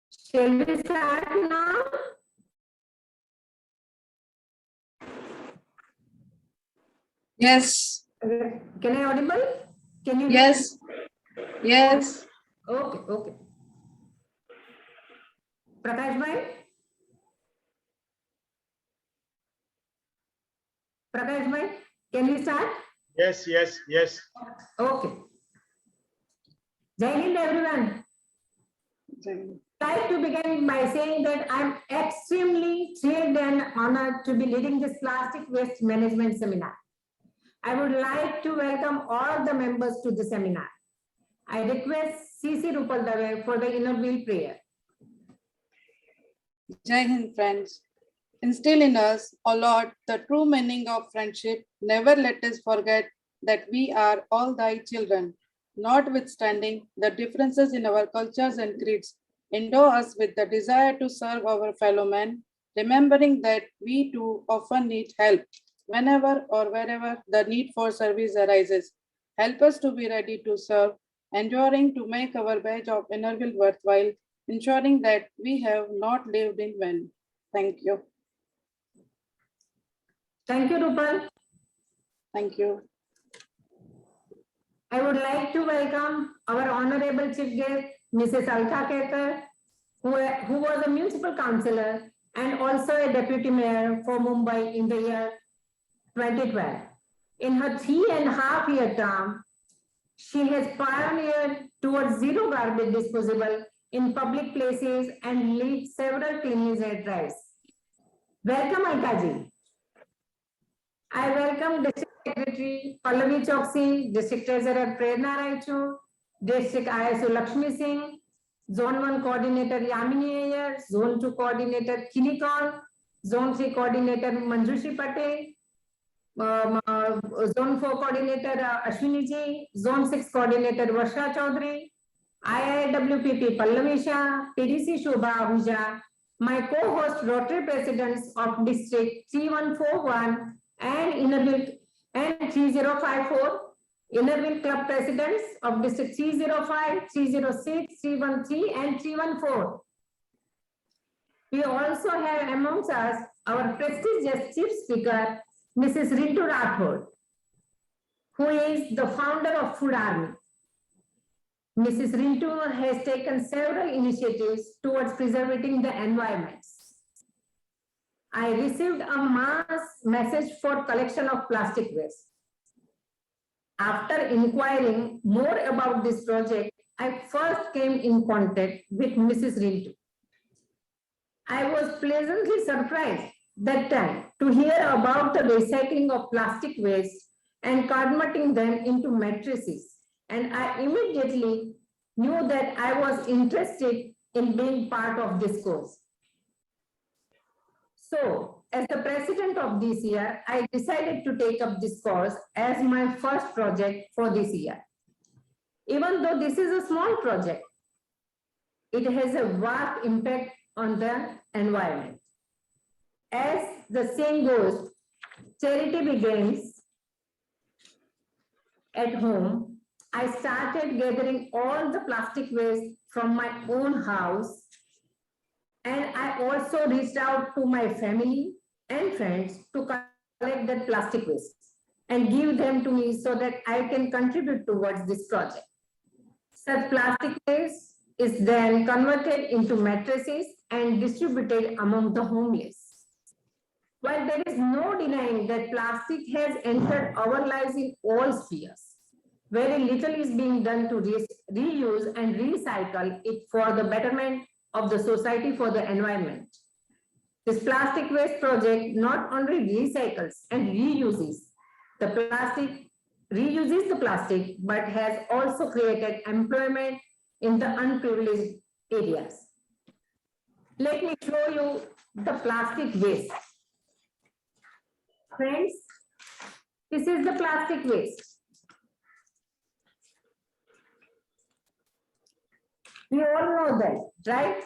Shall we start now? Yes. Can I audible? Can you? Yes. Yes. Okay, okay. Prakash bhai? Prakash bhai, can we start? Yes, yes, yes. Okay. Jai Hind everyone. I'd like to begin by saying that I'm extremely thrilled and honored to be leading this plastic waste management seminar. I would like to welcome all the members to the seminar. I request CC Rupal Dave for the inner wheel prayer. Jai Hind, friends. Instill in us, O Lord, the true meaning of friendship. Never let us forget that we are all thy children. Notwithstanding the differences in our cultures and creeds, endow us with the desire to serve our fellow men, remembering that we too often need help whenever or wherever the need for service arises. Help us to be ready to serve, enduring to make our badge of Innerville worthwhile, ensuring that we have not lived in vain. Thank you. Thank you, Rupal. Thank you. I would like to welcome our honorable chief guest, Mrs. Alka Kekar, who was a municipal councillor and also a deputy mayor for Mumbai in the year 2012. In her 3.5-year term, she has pioneered towards zero garbage disposal in public places and led several cleanliness drives. Welcome, Alka ji. I welcome District Secretary Pallavi Choksi, District Treasurer Prerna Raichu, District ISO Lakshmi Singh, Zone 1 Coordinator Yamini Ayer, Zone 2 Coordinator Kinikol, Zone 3 Coordinator Manjushi Patel, Zone 4 Coordinator Ashwini Ji, Zone 6 Coordinator Varsha Chaudhary, IIWPP Pallavi Shah, PDC Shobha Ahuja, my co-host Rotary Presidents of District 3141 and Innerville and 3054, Innerville Club Presidents of District 305, 306, 313 and 314. We also have amongst us our prestigious Chief Speaker, Mrs. Rintu Rathod, who is the founder of Food Army. Mrs. Rintu has taken several initiatives towards preserving the environment. I received a mass message for collection of plastic waste. After inquiring more about this project, I first came in contact with Mrs. Rintu. I was pleasantly surprised that time to hear about the recycling of plastic waste and converting them into mattresses. And I immediately knew that I was interested in being part of this course. So, as the president of this year, I decided to take up this course as my first project for this year. Even though this is a small project, it has a vast impact on the environment. As the saying goes, charity begins at home. I started gathering all the plastic waste from my own house, and I also reached out to my family and friends to collect that plastic waste and give them to me so that I can contribute towards this project. Such plastic waste is then converted into mattresses and distributed among the homeless. While there is no denying that plastic has entered our lives in all spheres, very little is being done to reuse and recycle it for the betterment of the society, for the environment. This plastic waste project not only recycles and reuses the plastic, but has also created employment in the unprivileged areas. Let me show you the plastic waste. Friends, this is the plastic waste. We all know that, right?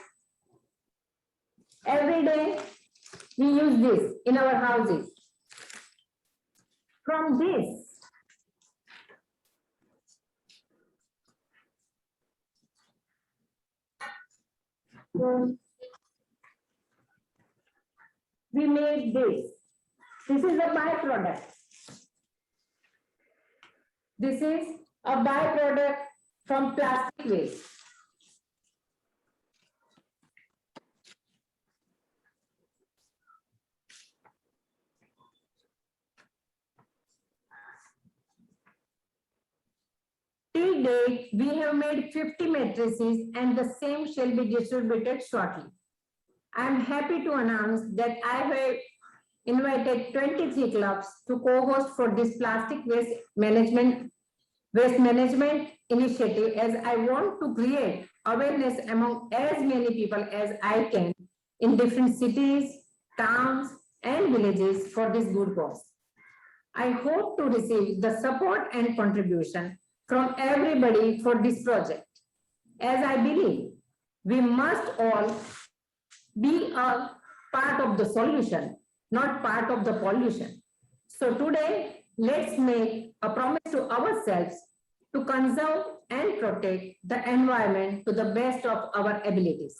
Every day we use this in our houses. From this, We made this. This is a byproduct. This is a byproduct from plastic waste. Till date, we have made 50 matrices and the same shall be distributed shortly. I am happy to announce that I have invited 23 clubs to co-host for this plastic waste management initiative, as I want to create awareness among as many people as I can in different cities, towns, and villages for this good cause. I hope to receive the support and contribution from everybody for this project, as I believe we must all be a part of the solution, not part of the pollution. So today, let's make a promise to ourselves to conserve and protect the environment to the best of our abilities.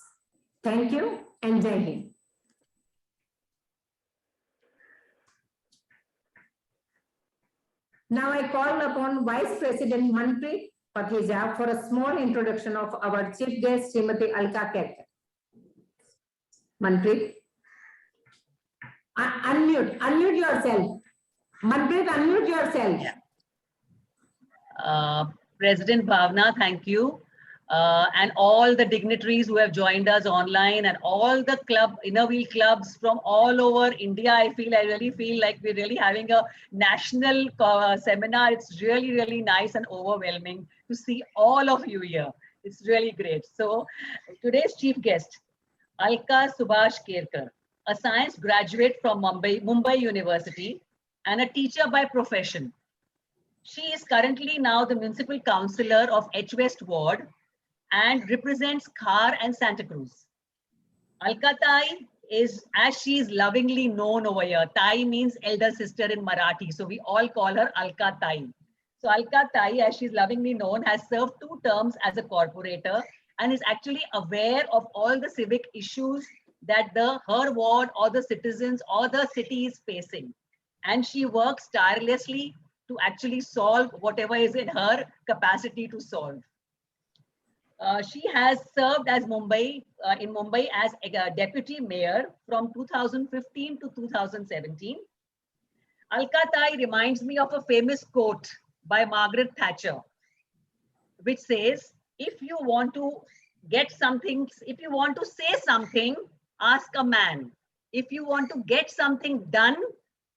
Thank you and Jai Hind. Now I call upon Vice President Manpreet Patheja for a small introduction of our chief guest, Srimati Alka Kerkar. Manpreet, unmute yourself. Manpreet, unmute yourself. President Bhavna, thank you. And all the dignitaries who have joined us online and all the inner wheel clubs from all over India. I really feel like we're really having a national seminar. It's really, really nice and overwhelming to see all of you here. It's really great. So today's chief guest, Alka Subhash Kerkar, a science graduate from Mumbai University and a teacher by profession. She is currently now the municipal councillor of H West Ward and represents Khar and Santa Cruz. Alka Tai is, as she is lovingly known over here, Tai means elder sister in Marathi, so we all call her Alka Tai. So Alka Tai, as she's lovingly known, has served 2 terms as a corporator and is actually aware of all the civic issues that her ward or the citizens or the city is facing. And she works tirelessly to actually solve whatever is in her capacity to solve. She has served as in Mumbai as a deputy mayor from 2015 to 2017. Alka Tai reminds me of a famous quote by Margaret Thatcher, which says, if you want to get something, if you want to say something, ask a man. If you want to get something done,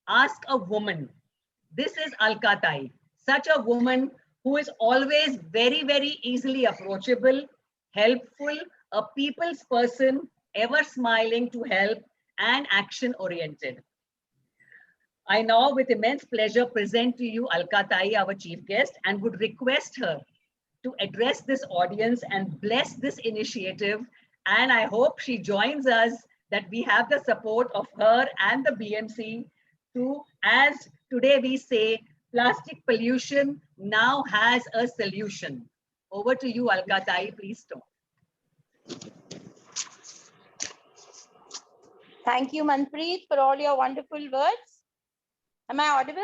ask a woman. This is Alka Tai, such a woman who is always very, very easily approachable, helpful, a people's person, ever smiling to help and action oriented. I now with immense pleasure present to you Alka Tai, our chief guest, and would request her to address this audience and bless this initiative. And I hope she joins us, that we have the support of her and the BMC to, as today we say, plastic pollution now has a solution. Over to you, Alka Tai, please talk. Thank you, Manpreet, for all your wonderful words. Am I audible?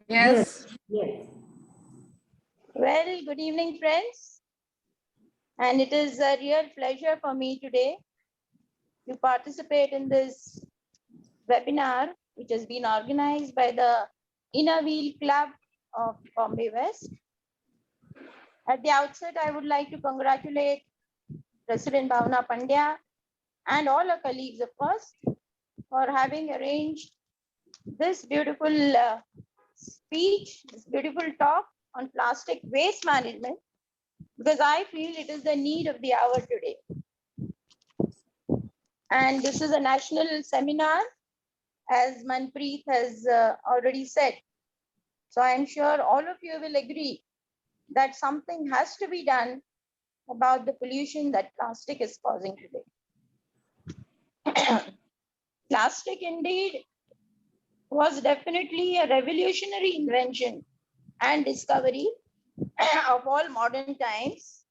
Yes. Yes. Well, good evening, friends. And it is a real pleasure for me today to participate in this webinar, which has been organized by the Inner Wheel Club of Bombay West. At the outset, I would like to congratulate President Bhavna Pandya and all our colleagues, of course, for having arranged this beautiful speech, this beautiful talk on plastic waste management, because I feel it is the need of the hour today. And this is a national seminar, as Manpreet has already said. So I'm sure all of you will agree that something has to be done about the pollution that plastic is causing today. Plastic indeed was definitely a revolutionary invention and discovery of all modern times.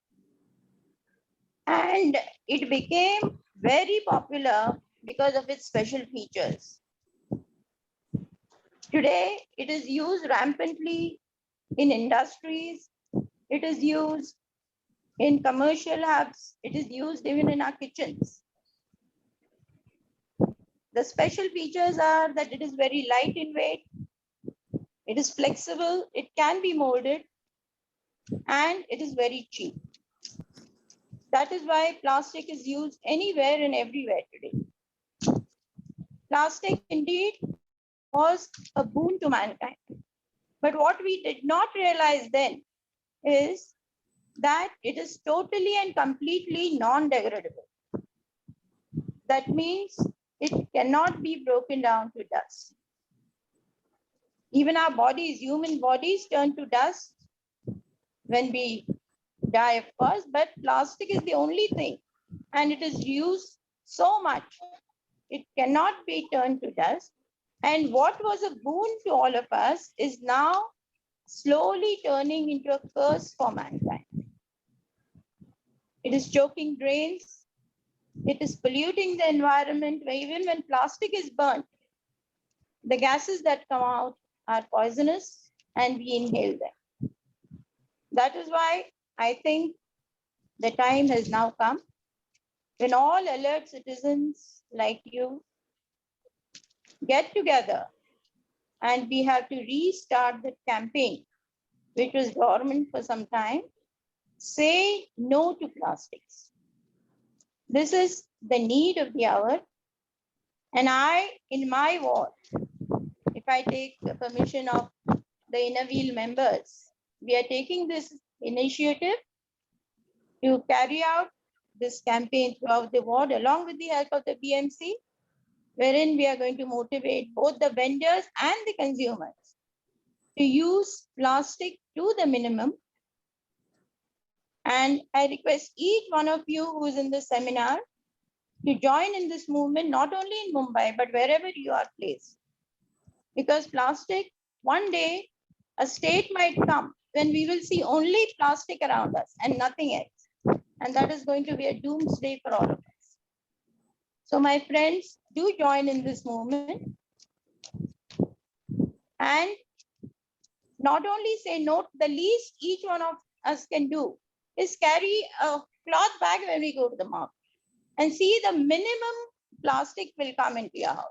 and it became very popular because of its special features. Today, it is used rampantly in industries, it is used in commercial hubs, it is used even in our kitchens. The special features are that it is very light in weight, it is flexible, it can be molded, and it is very cheap. That is why plastic is used anywhere and everywhere today. Plastic indeed was a boon to mankind. But what we did not realize then is that it is totally and completely non-degradable. That means it cannot be broken down to dust. Even our bodies, human bodies, turn to dust when we die, of course, but plastic is the only thing, and it is used so much, it cannot be turned to dust. And what was a boon to all of us is now slowly turning into a curse for mankind. It is choking drains, it is polluting the environment. Even when plastic is burnt, the gases that come out are poisonous and we inhale them. That is why I think the time has now come when all alert citizens like you get together and we have to restart the campaign, which was dormant for some time. Say no to plastics. This is the need of the hour. And I, in my ward, if I take the permission of the Inner Wheel members, we are taking this initiative to carry out this campaign throughout the ward along with the help of the BMC, wherein we are going to motivate both the vendors and the consumers to use plastic to the minimum. And I request each one of you who is in this seminar to join in this movement, not only in Mumbai, but wherever you are placed. Because plastic, one day, a state might come when we will see only plastic around us and nothing else. And that is going to be a doomsday for all of us. So my friends, do join in this movement. And not only say no, the least each one of us can do is carry a cloth bag when we go to the market and see the minimum plastic will come into your house.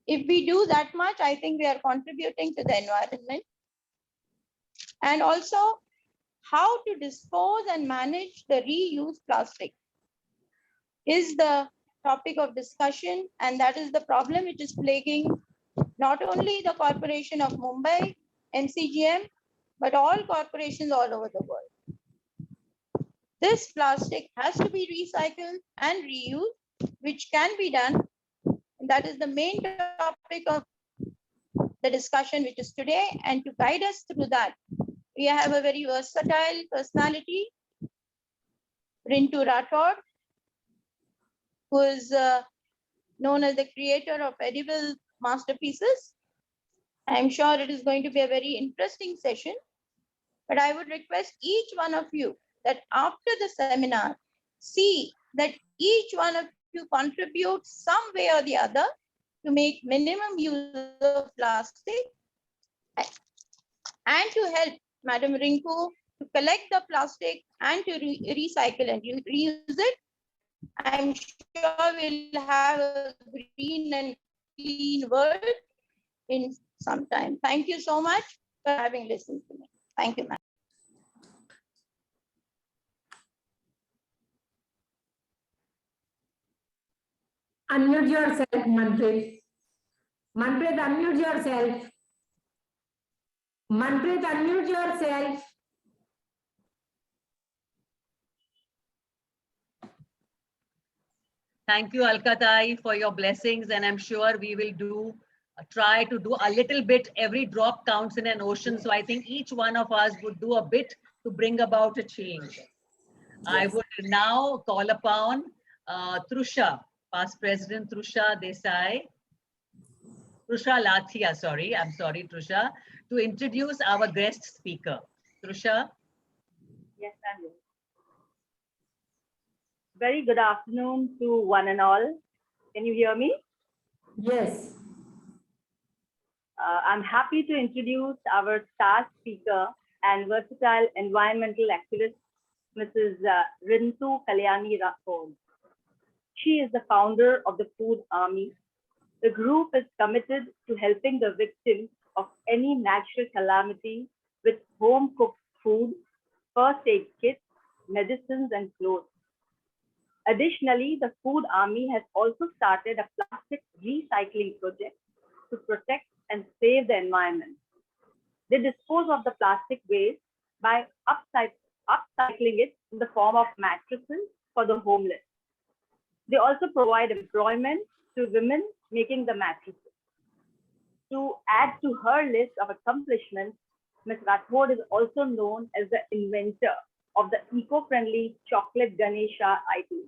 If we do that much, I think we are contributing to the environment. And also how to dispose and manage the reused plastic is the topic of discussion. And that is the problem which is plaguing not only the Corporation of Mumbai, MCGM, but all corporations all over the world. This plastic has to be recycled and reused, which can be done. And that is the main topic of the discussion, which is today. And to guide us through that, we have a very versatile personality, Rintu Rathod, who is known as the creator of edible masterpieces. I'm sure it is going to be a very interesting session, but I would request each one of you that after the seminar, see that each one of you contributes some way or the other to make minimum use of plastic and to help Madam Rinku to collect the plastic and to recycle and reuse it. I'm sure we'll have a green and clean world in some time. Thank you so much for having listened to me. Thank you, ma'am. Unmute yourself, Manpreet. Manpreet, unmute yourself. Manpreet, unmute yourself. Thank you, Alkatai, for your blessings. And I'm sure we will try to do a little bit. Every drop counts in an ocean. So I think each one of us would do a bit to bring about a change. Yes. I would now call upon Trusha, past President Trusha Desai, Trusha Lathia, sorry, I'm sorry, Trusha, to introduce our guest speaker. Trusha. Yes, I'm here. Very good afternoon to one and all. Can you hear me? Yes. I'm happy to introduce our star speaker and versatile environmental activist, Mrs. Rintu Kalyani Rathod. She is the founder of the Food Army. The group is committed to helping the victims of any natural calamity with home-cooked food, first aid kits, medicines, and clothes. Additionally, the Food Army has also started a plastic recycling project to protect and save the environment. They dispose of the plastic waste by upcycling it in the form of mattresses for the homeless. They also provide employment to women making the mattresses. To add to her list of accomplishments, Ms. Rathod is also known as the inventor of the eco-friendly chocolate Ganesha idol.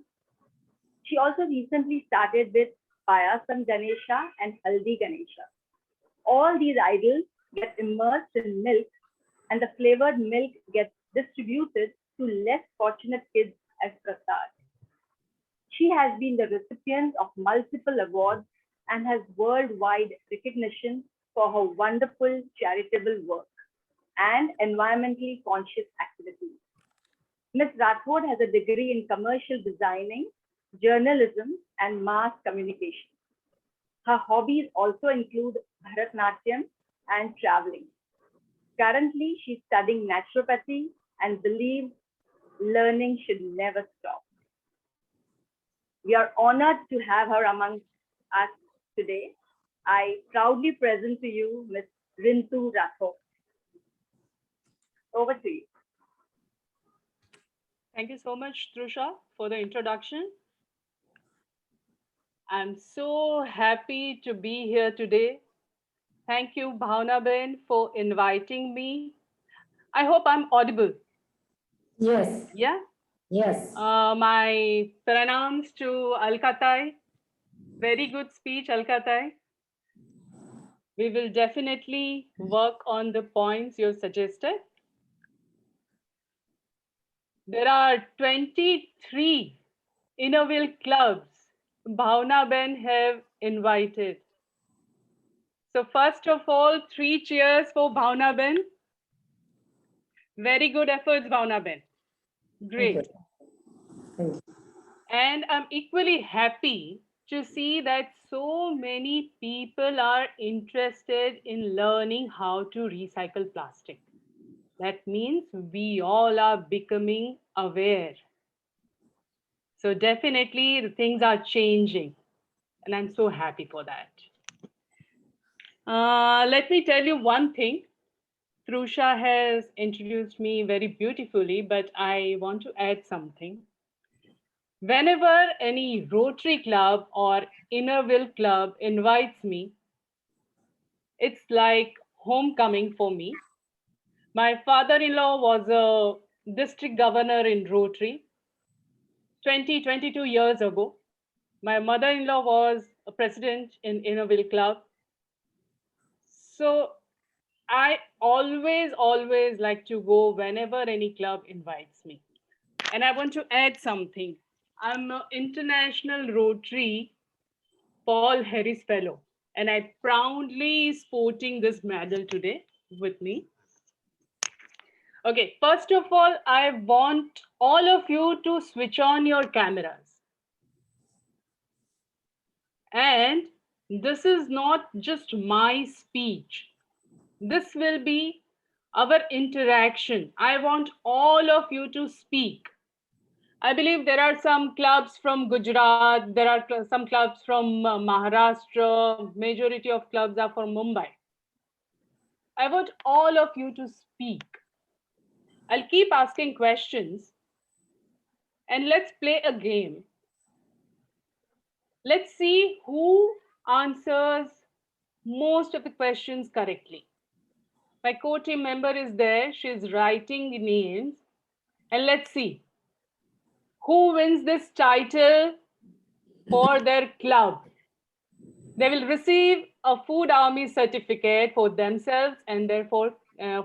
She also recently started with Payasam Ganesha and Haldi Ganesha. All these idols get immersed in milk and the flavored milk gets distributed to less fortunate kids as prasad. She has been the recipient of multiple awards and has worldwide recognition for her wonderful charitable work and environmentally conscious activities. Ms. Rathod has a degree in commercial designing, journalism, and mass communication. Her hobbies also include Bharatanatyam and traveling. Currently, she's studying naturopathy and believes learning should never stop. We are honored to have her among us today. I proudly present to you Ms. Rintu Rathod. Over to you. Thank you so much, Trusha, for the introduction. I'm so happy to be here today. Thank you, Bhavna Ben, for inviting me. I hope I'm audible. Yes. Yeah? Yes. My pranams to Alkatai. Very good speech, Alkatai. We will definitely work on the points you suggested. There are 23 Innoville clubs Bhavna Ben have invited. So first of all, 3 cheers for Bhavna Ben. Very good efforts, Bhavna Ben. Great. Thank you. And I'm equally happy to see that so many people are interested in learning how to recycle plastic. That means we all are becoming aware. So definitely the things are changing, and I'm so happy for that. Let me tell you one thing. Trusha has introduced me very beautifully, but I want to add something. Whenever any Rotary Club or Innerville Club invites me, it's like homecoming for me. My father-in-law was a district governor in Rotary 22 years ago. My mother-in-law was a president in Innerville Club. So I always like to go whenever any club invites me. And I want to add something. I'm an International Rotary Paul Harris Fellow, and I proudly sporting this medal today with me. Okay, first of all, I want all of you to switch on your cameras. And this is not just my speech. This will be our interaction. I want all of you to speak. I believe there are some clubs from Gujarat, there are some clubs from Maharashtra, majority of clubs are from Mumbai. I want all of you to speak. I'll keep asking questions and let's play a game. Let's see who answers most of the questions correctly. My co-team member is there, she's writing the names, and let's see who wins this title for their club. They will receive a Food Army certificate for themselves and therefore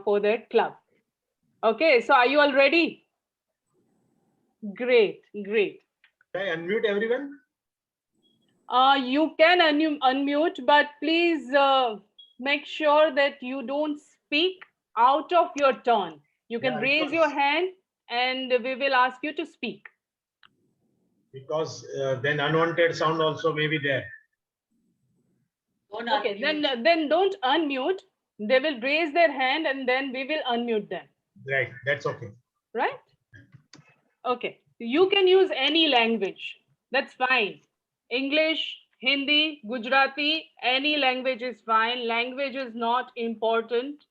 for their club. Okay, so are you all ready? Great, great. Should I unmute everyone? You can unmute, but please make sure that you don't speak out of your turn. You can Yeah, raise your hand and we will ask you to speak. Because then unwanted sound also may be there. Don't Okay, unmute. then don't unmute. They will raise their hand and then we will unmute them. Right, that's okay. Right? Okay, you can use any language. That's fine. English, Hindi, Gujarati, any language is fine. Language is not important.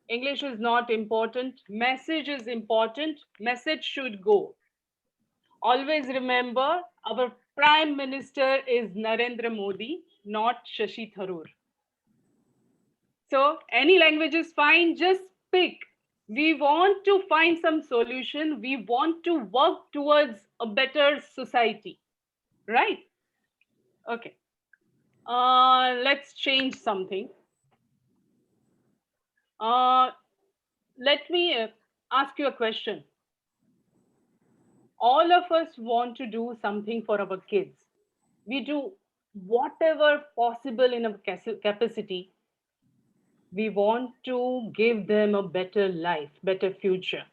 English is not important. Message is important. Message should go. Always remember, our Prime Minister is Narendra Modi, not Shashi Tharoor. So any language is fine, just pick. We want to find some solution. We want to work towards a better society, right? Okay. Let's change something. Let me ask you a question. All of us want to do something for our kids. We do whatever possible in our capacity. We want to give them a better life, better future.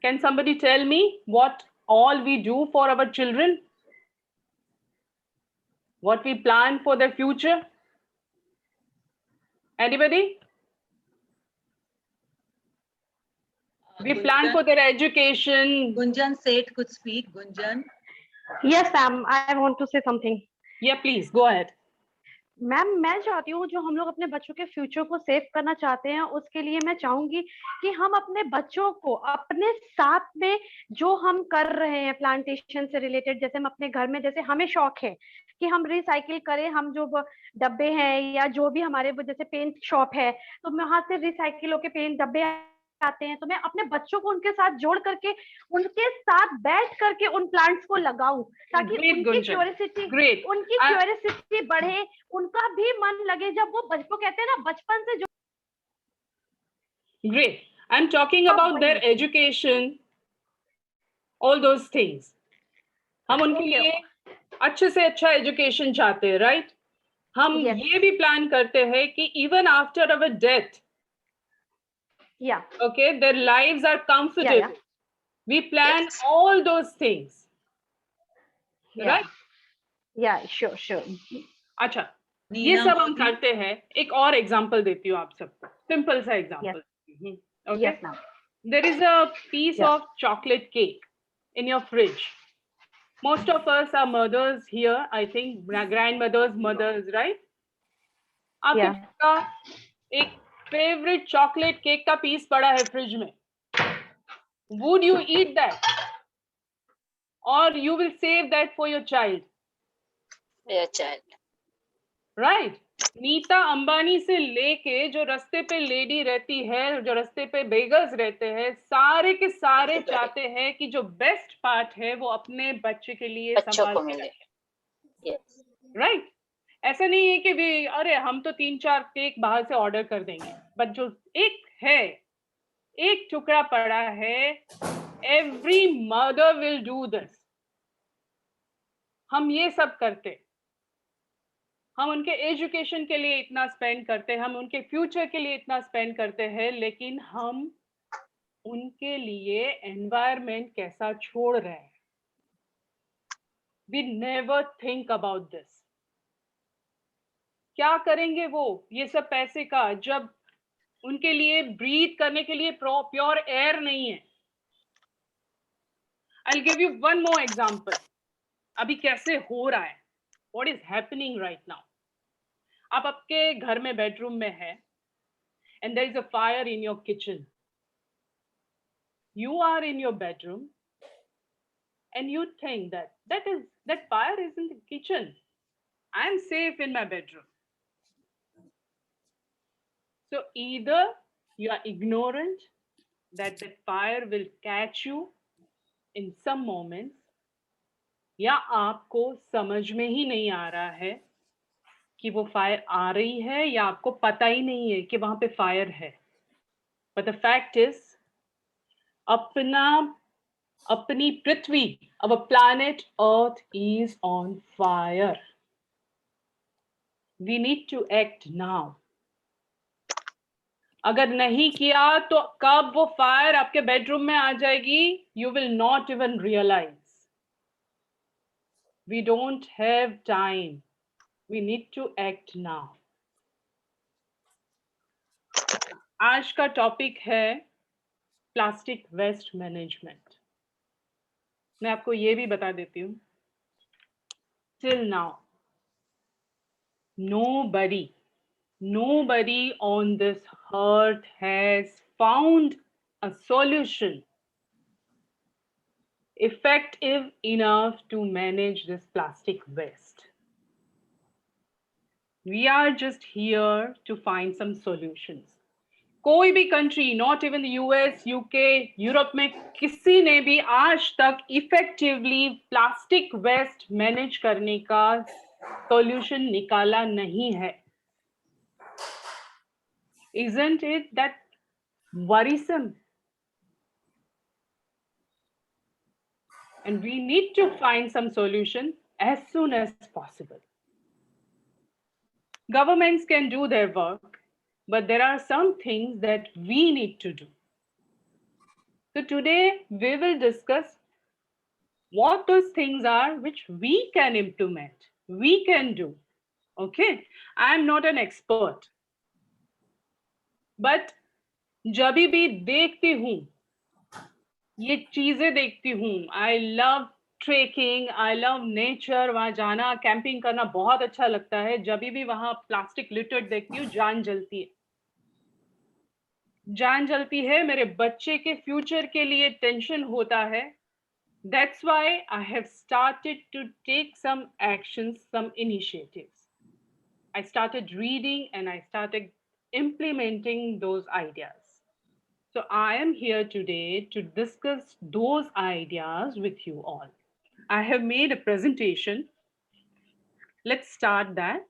Can somebody tell me what all we do for our children? What we plan for their future? Anybody? We plan for their education. Gunjan Seth could speak. Gunjan. Yes, ma'am, I want to say something. Yeah, please go ahead. Ma'am मैं चाहती हूँ जो हम लोग अपने बच्चों के future को सेव करना चाहते हैं उसके लिए मैं चाहूंगी कि हम अपने बच्चों को अपने साथ में जो हम कर रहे हैं प्लांटेशन से रिलेटेड, जैसे हम अपने घर में, जैसे हमें शौक है कि हम रिसाइकिल करें, हम जो डब्बे हैं या जो भी हमारे जैसे पेंट शॉप है तो वहां से रिसाइकिल होके पेंट डब्बे आते हैं, तो मैं अपने बच्चों को उनके साथ जोड़ करके उनके साथ बैठ करके उन प्लांट्स को लगाऊं ताकि उनकी क्यूरियोसिटी बढ़े, उनका भी मन लगे जब वो बचपन कहते हैं ना बचपन से जो Great. I'm talking about their education, all those things. हम उनके लिए अच्छे से अच्छा एजुकेशन चाहते हैं, राइट? हम ये भी प्लान करते हैं कि even after our death, okay, their lives are comfortable. We plan all those things, right? Yeah, sure. अच्छा, ये सब हम करते हैं. एक और एग्जांपल देती हूँ आप सबको, सिंपल सा example. Okay, there is a piece of chocolate cake in your fridge. Most of us are mothers here, I think, grandmothers, mothers, right? आपका एक favorite chocolate cake का piece पड़ा है फ्रिज में. Would you eat that? Or you will save that for your child? Your child. Right? Nita Ambani से लेके जो रास्ते पे लेडी रहती है, जो रास्ते पे बेगर्स रहते हैं, सारे के सारे चाहते हैं कि जो बेस्ट पार्ट है वो अपने बच्चे के लिए संभाल के रखें. राइट? ऐसा नहीं है कि भी अरे हम तो 3-4 केक बाहर से ऑर्डर कर देंगे, बट जो एक है, एक टुकड़ा पड़ा है, every mother will do this. हम ये सब करते, हम उनके एजुकेशन के लिए इतना स्पेंड करते हैं, हम उनके फ्यूचर के लिए इतना स्पेंड करते हैं, लेकिन हम उनके लिए एनवायरनमेंट कैसा छोड़ रहे हैं. We never think about this. क्या करेंगे वो ये सब पैसे का जब उनके लिए ब्रीथ करने के लिए प्योर एयर नहीं है. I'll give you one more example. अभी कैसे हो रहा है, what is happening right now. आप आपके घर में बेडरूम में है and there is a fire in your kitchen. You are in your bedroom and you think that fire is in the kitchen. I am safe in my bedroom. So either you are ignorant that the fire will catch you in some moments, या आपको समझ में ही नहीं आ रहा है कि वो fire आ रही है, या आपको पता ही नहीं है कि वहां पे फायर है. But the fact is, अपना अपनी पृथ्वी, our planet Earth is on fire. We need to act now. अगर नहीं किया तो कब वो फायर आपके बेडरूम में आ जाएगी, you will not even realize. We don't have time. We need to act now. आज का टॉपिक है प्लास्टिक वेस्ट मैनेजमेंट. मैं आपको ये भी बता देती हूँ, till now nobody on this earth has found a solution effective enough to manage this plastic waste. We are just here to find some solutions. कोई भी country, not even US, UK, Europe में किसी ने भी आज तक effectively plastic waste manage करने का सॉल्यूशन निकाला नहीं है. Isn't it that worrisome? And we need to find some solution as soon as possible. Governments can do their work, but there are some things that we need to do. So today we will discuss what those things are which we can implement, we can do. Okay, I am not an expert, but जब भी देखती हूँ, ये चीजें देखती हूँ, I love trekking, I love nature, वहां जाना, कैंपिंग करना बहुत अच्छा लगता है. जब भी वहां प्लास्टिक लिटर्ड देखती हूँ, जान जलती है, जान जलती है. मेरे बच्चे के फ्यूचर के लिए टेंशन होता है. That's why I have started to take some actions, some initiatives. I started reading and I started implementing those ideas. So I am here today to discuss those ideas with you all. I have made a presentation. Let's start that.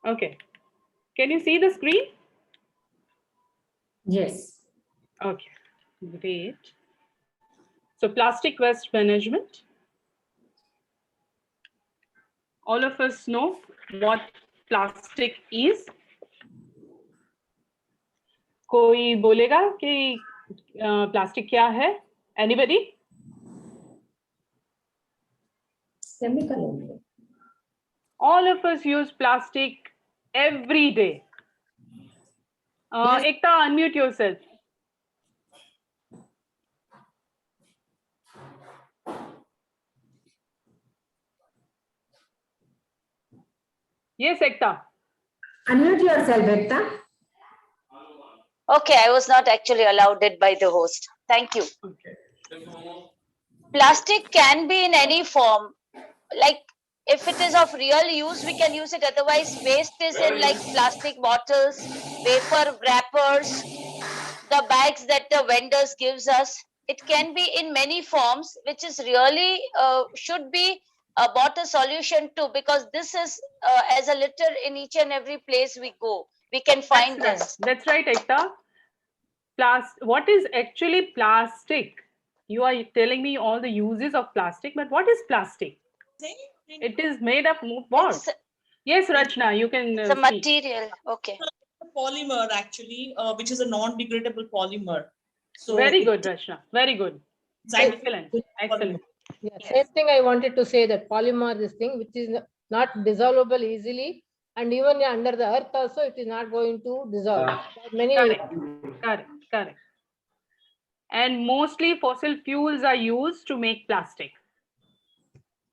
Okay. Can you see the screen? Yes. Okay, great. So plastic waste management. All of us know what plastic is. कोई बोलेगा कि plastic क्या है? Anybody? Chemical. All of us use plastic every day. Ekta, unmute yourself. Yes, Ekta. Unmute yourself, Ekta. Okay, I was not actually allowed it by the host. Thank you. Okay. Plastic can be in any form. Like if it is of real use, we can use it. Otherwise, waste is in like plastic bottles, paper wrappers, the bags that the vendors gives us. It can be in many forms, which is really should be bought a solution to, because this is as a litter in each and every place we go. We can find this. That's right, Ekta. What is actually plastic? You are telling me all the uses of plastic, but what is plastic? It is made of what? Yes, Rachna, you can It's a speak. material. Okay. Polymer actually, which is a non-degradable polymer. So Very good, Rachna. Very good. Exactly. Excellent. Excellent. Yeah, same thing I wanted to say, that polymer, this thing which is not dissolvable easily, and even under the earth also it is not going to dissolve. Many Correct. And mostly fossil fuels are used to make plastic.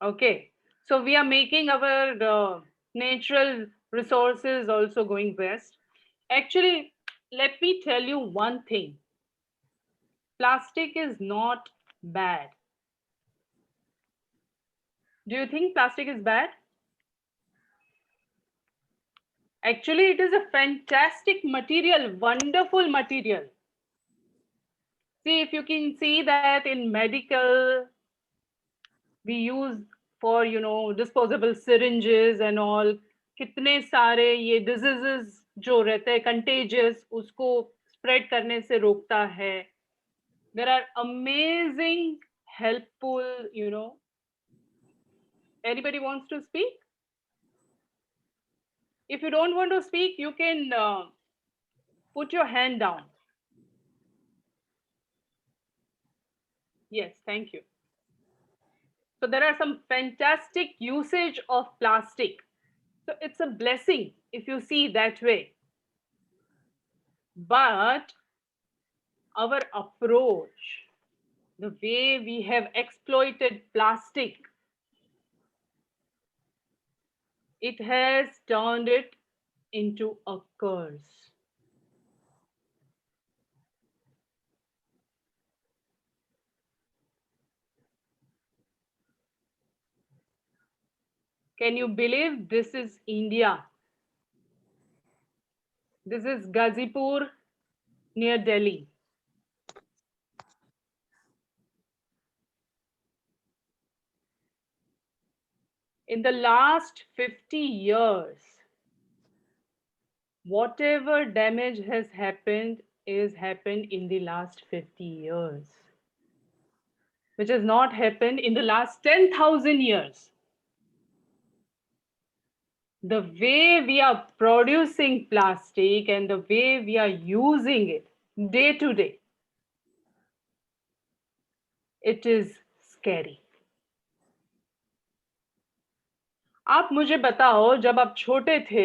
Okay. So we are making our natural resources also going waste. Actually, let me tell you one thing. Plastic is not bad. Do you think plastic is bad? Actually, it is a fantastic material, wonderful material. See, if you can see that in medical, we use for, disposable syringes and all, कितने सारे ये diseases जो रहते हैं contagious, उसको spread करने से रोकता है. There are amazing, helpful, Anybody wants to speak? If you don't want to speak, you can put your hand down. Yes, thank you. So there are some fantastic usage of plastic. So it's a blessing if you see that way. But our approach, the way we have exploited plastic, it has turned it into a curse. Can you believe this is India? This is Gazipur near Delhi. In the last 50 years, whatever damage has happened is happened in the last 50 years, which has not happened in the last 10,000 years. The way we are producing plastic and the way we are using it day to day, it is scary. आप मुझे बताओ, जब आप छोटे थे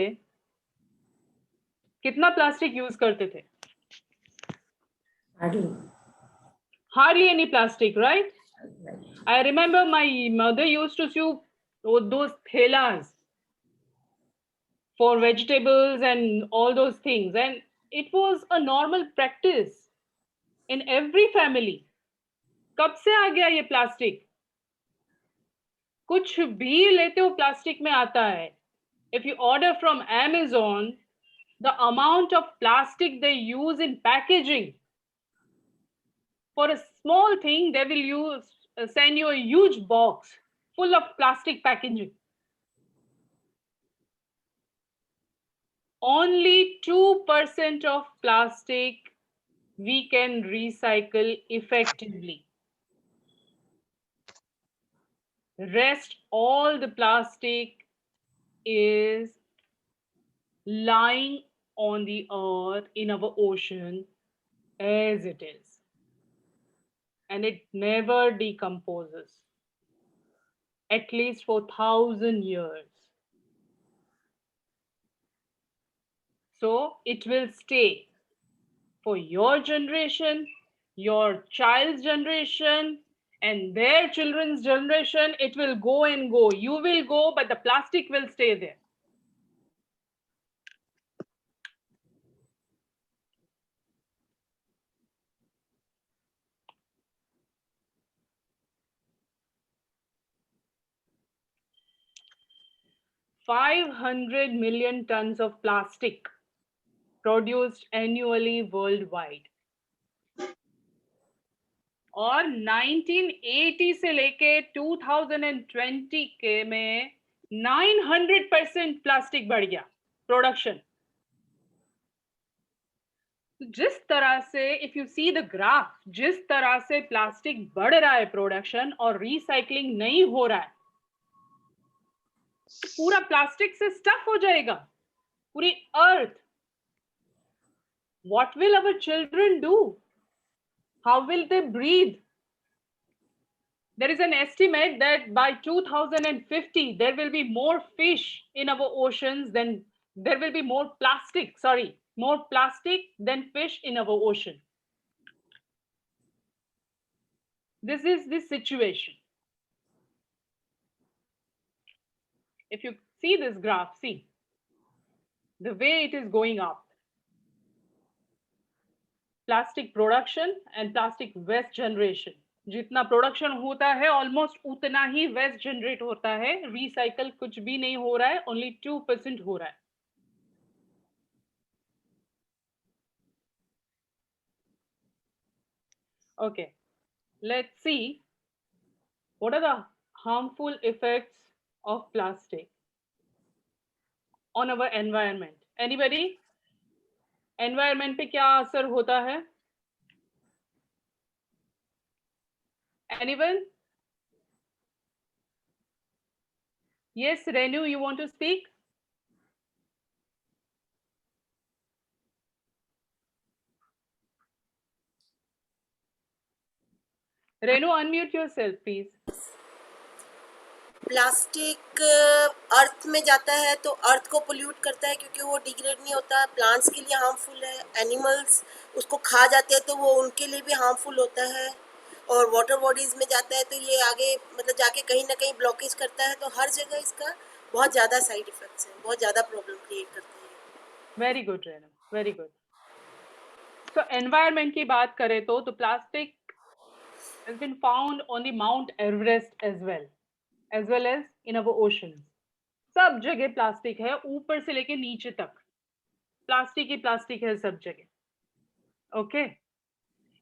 कितना plastic use करते थे? Hardly any plastic, right? I remember my mother used to sew those thelas for vegetables and all those things, and it was a normal practice in every family. कब से आ गया ये प्लास्टिक? कुछ भी लेते हो प्लास्टिक में आता है. If you order from Amazon, the amount of plastic they use in packaging, for a small thing, they will send you a huge box full of plastic packaging. Only 2% of plastic we can recycle effectively. Rest, all the plastic is lying on the earth in our ocean as it is. And it never decomposes, at least for 1,000 years. So it will stay for your generation, your child's generation, and their children's generation. It will go and go. You will go, but the plastic will stay there. $500 million tons of plastic produced annually worldwide. और 1980 से लेके 2020 के में 900% plastic बढ़ गया production. जिस तरह से, if you see the graph, जिस तरह से प्लास्टिक बढ़ रहा है प्रोडक्शन और रिसाइकलिंग नहीं हो रहा है, पूरा प्लास्टिक से स्टफ हो जाएगा पूरी अर्थ. What will our children do? How will they breathe? There is an estimate that by 2050, there will be more fish in our oceans than there will be more plastic than fish in our ocean. This is the situation. If you see this graph, see the way it is going up. Plastic production and plastic waste generation. जितना production होता है almost उतना ही waste generate होता है. Recycle कुछ भी नहीं हो रहा है, ओनली 2% हो रहा है. Okay, let's see what are the harmful effects of plastic on our environment. Anybody? Environment पे क्या असर होता है? Anyone? Yes, Renu, you want to speak? Renu, unmute yourself, please. Plastic earth में जाता है तो अर्थ को पोल्यूट करता है क्योंकि वो डिग्रेड नहीं होता. प्लांट्स के लिए हार्मफुल है, एनिमल्स उसको खा जाते हैं तो वो उनके लिए भी हार्मफुल होता है. और वाटर बॉडीज में जाता है तो ये आगे मतलब जाके कहीं ना कहीं ब्लॉकेज करता है. तो हर जगह इसका बहुत ज़्यादा साइड इफेक्ट्स हैं, बहुत ज़्यादा प्रॉब्लम क्रिएट करते हैं. Very good, Renu. Very good. So environment की बात करें तो plastic has been found on the Mount Everest as well as in our oceans. सब जगह प्लास्टिक है, ऊपर से लेके नीचे तक प्लास्टिक ही प्लास्टिक है सब जगह. Okay.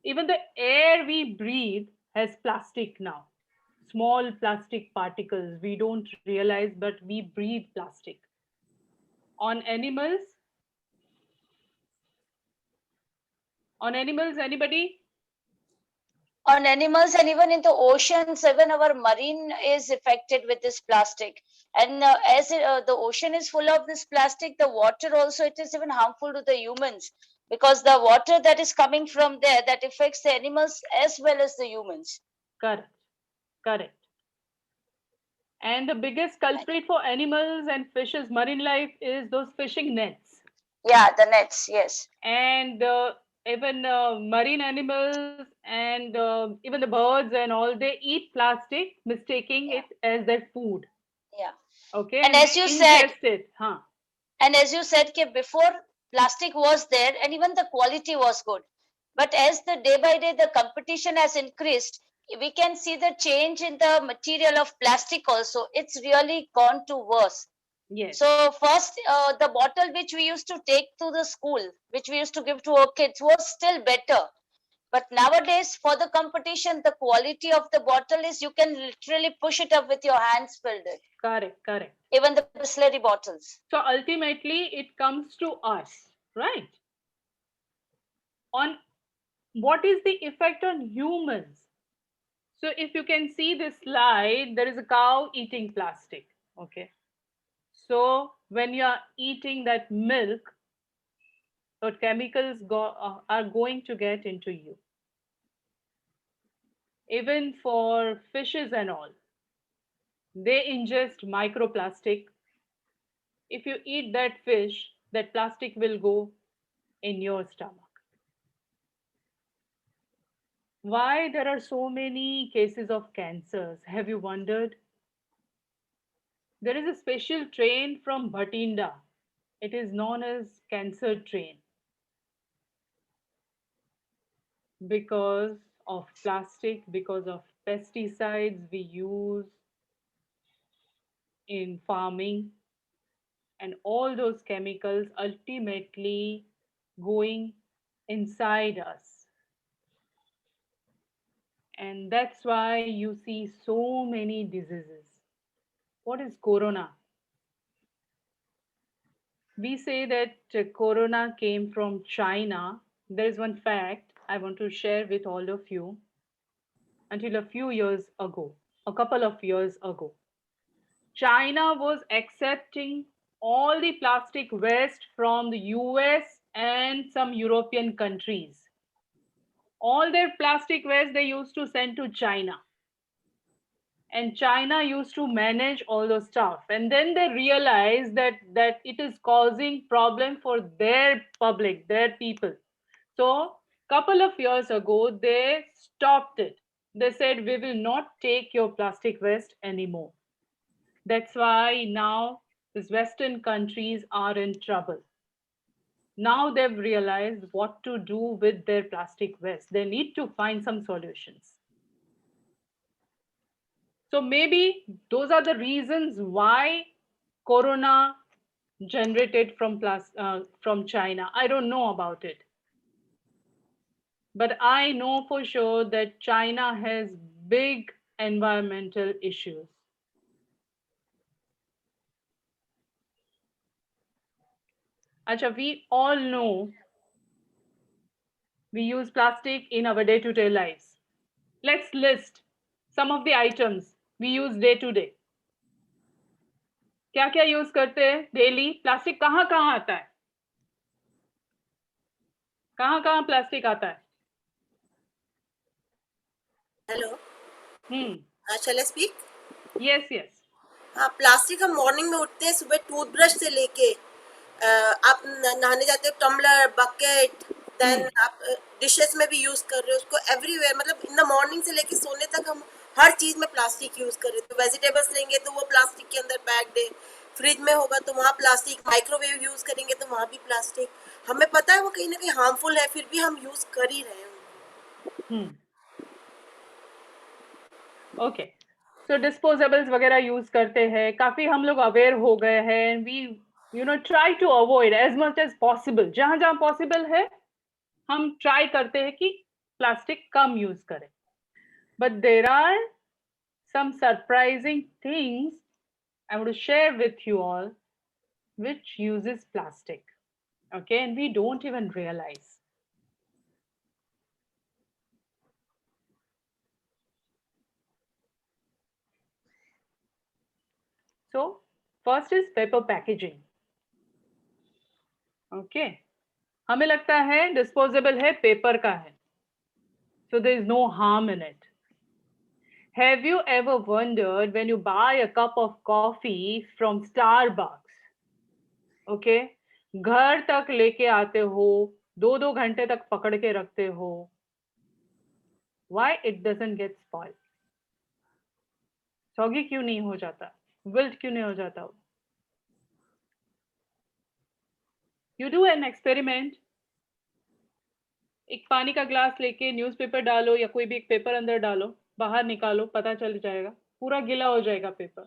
Even the air we breathe has plastic now. Small plastic particles. We don't realize, but we breathe plastic. On animals? On animals, anybody? On animals and even in the oceans, even our marine is affected with this plastic. And as the ocean is full of this plastic, the water also, it is even harmful to the humans because the water that is coming from there, that affects the animals as well as the humans. Correct. Correct. And the biggest culprit for animals and fishes, marine life, is those fishing nets. Yeah, the nets, yes. And even marine animals and even the birds and all, they eat plastic, mistaking it as their food. Yeah. Okay. And as you said, it, huh? And as you said, before plastic was there and even the quality was good. But as the day by day the competition has increased, we can see the change in the material of plastic also. It's really gone to worse. Yes. So first, the bottle which we used to take to the school, which we used to give to our kids, was still better. But nowadays, for the competition, the quality of the bottle is you can literally push it up with your hands filled it. Correct, correct. Even the Bisleri bottles. So ultimately, it comes to us, right? On what is the effect on humans? So if you can see this slide, there is a cow eating plastic, okay? So when you are eating that milk, what chemicals are going to get into you. Even for fishes and all, they ingest microplastic. If you eat that fish, that plastic will go in your stomach. Why there are so many cases of cancers? Have you wondered? There is a special train from Bhatinda. It is known as cancer train. Because of plastic, because of pesticides we use in farming, and all those chemicals ultimately going inside us. And that's why you see so many diseases. What is corona? We say that corona came from China. There is one fact I want to share with all of you. Until a few years ago, a couple of years ago, China was accepting all the plastic waste from the US and some European countries. All their plastic waste they used to send to China. And China used to manage all those stuff. And then they realized that it is causing problem for their public, their people. So couple of years ago, they stopped it. They said, we will not take your plastic waste anymore. That's why now these Western countries are in trouble. Now they've realized what to do with their plastic waste. They need to find some solutions. So maybe those are the reasons why corona generated from China. I don't know about it. But I know for sure that China has big environmental issues. Acha, we all know we use plastic in our day-to-day lives. Let's list some of the items we use day to day. क्या क्या use करते हैं daily? Plastic कहाँ कहाँ आता है? कहाँ कहाँ प्लास्टिक आता है? Hello, shall I speak? Yes, yes. हाँ, प्लास्टिक हम मॉर्निंग में उठते हैं, सुबह टूथब्रश से लेके आप नहाने जाते हो, टम्बलर, बकेट, देन आप डिशेस में भी यूज कर रहे हो उसको, एवरीवेयर, मतलब इन द मॉर्निंग से लेके सोने तक हम हर चीज में प्लास्टिक यूज कर रहे हैं। तो वेजिटेबल्स लेंगे तो वो प्लास्टिक के अंदर पैक्ड है, फ्रिज में होगा तो वहाँ प्लास्टिक, माइक्रोवेव यूज करेंगे तो वहाँ भी प्लास्टिक। हमें पता है वो कहीं ना कहीं हार्मफुल है, फिर भी हम यूज कर ही रहे हैं। ओके, सो डिस्पोजेबल्स वगैरह यूज करते हैं, काफी हम लोग अवेयर हो गए हैं। We try to avoid as much as possible, जहां जहां पॉसिबल है हम ट्राई करते हैं कि प्लास्टिक कम यूज करें। But there are some surprising things I want to share with you all which uses plastic, okay, and we don't even realize. So first is paper packaging. Okay, हमें लगता है disposable है, paper का है, so there is no harm in it. Have you ever wondered when you buy a cup of coffee from Starbucks, okay, घर तक लेके आते हो, 2-2 घंटे तक पकड़ के रखते हो, why it doesn't get spoiled? Soggy क्यों नहीं हो जाता, विल्ट क्यों नहीं हो जाता? You do an experiment, एक पानी का ग्लास लेके न्यूज़पेपर डालो या कोई भी एक पेपर अंदर डालो, बाहर निकालो, पता चल जाएगा, पूरा गीला हो जाएगा पेपर।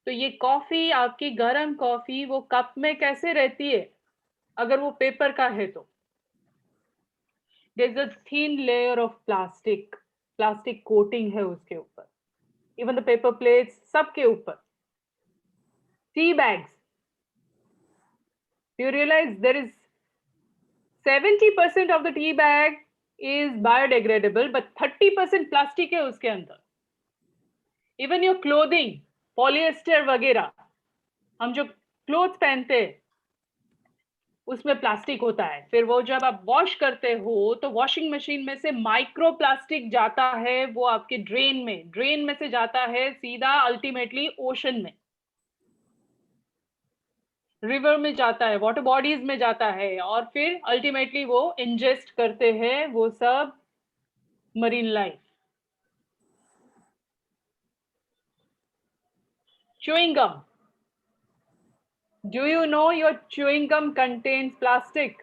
तो ये कॉफी, आपकी गर्म कॉफी वो कप में कैसे रहती है अगर वो पेपर का है? तो there's a thin layer of plastic coating है उसके ऊपर, इवन द पेपर प्लेट्स सबके ऊपर। Tea bags, you realize there is 70% of the tea bag is biodegradable, but 30% plastic है उसके अंदर। Even your clothing, polyester वगैरह, हम जो क्लोथ्स पहनते हैं उसमें प्लास्टिक होता है। फिर वो जब आप वॉश करते हो तो वॉशिंग मशीन में से माइक्रो प्लास्टिक जाता है, वो आपके ड्रेन में से जाता है सीधा अल्टीमेटली ओशन में, रिवर में जाता है, वाटर बॉडीज में जाता है, और फिर अल्टीमेटली वो इंजेस्ट करते हैं वो सब marine life. Chewing gum. Do you know your chewing gum contains plastic?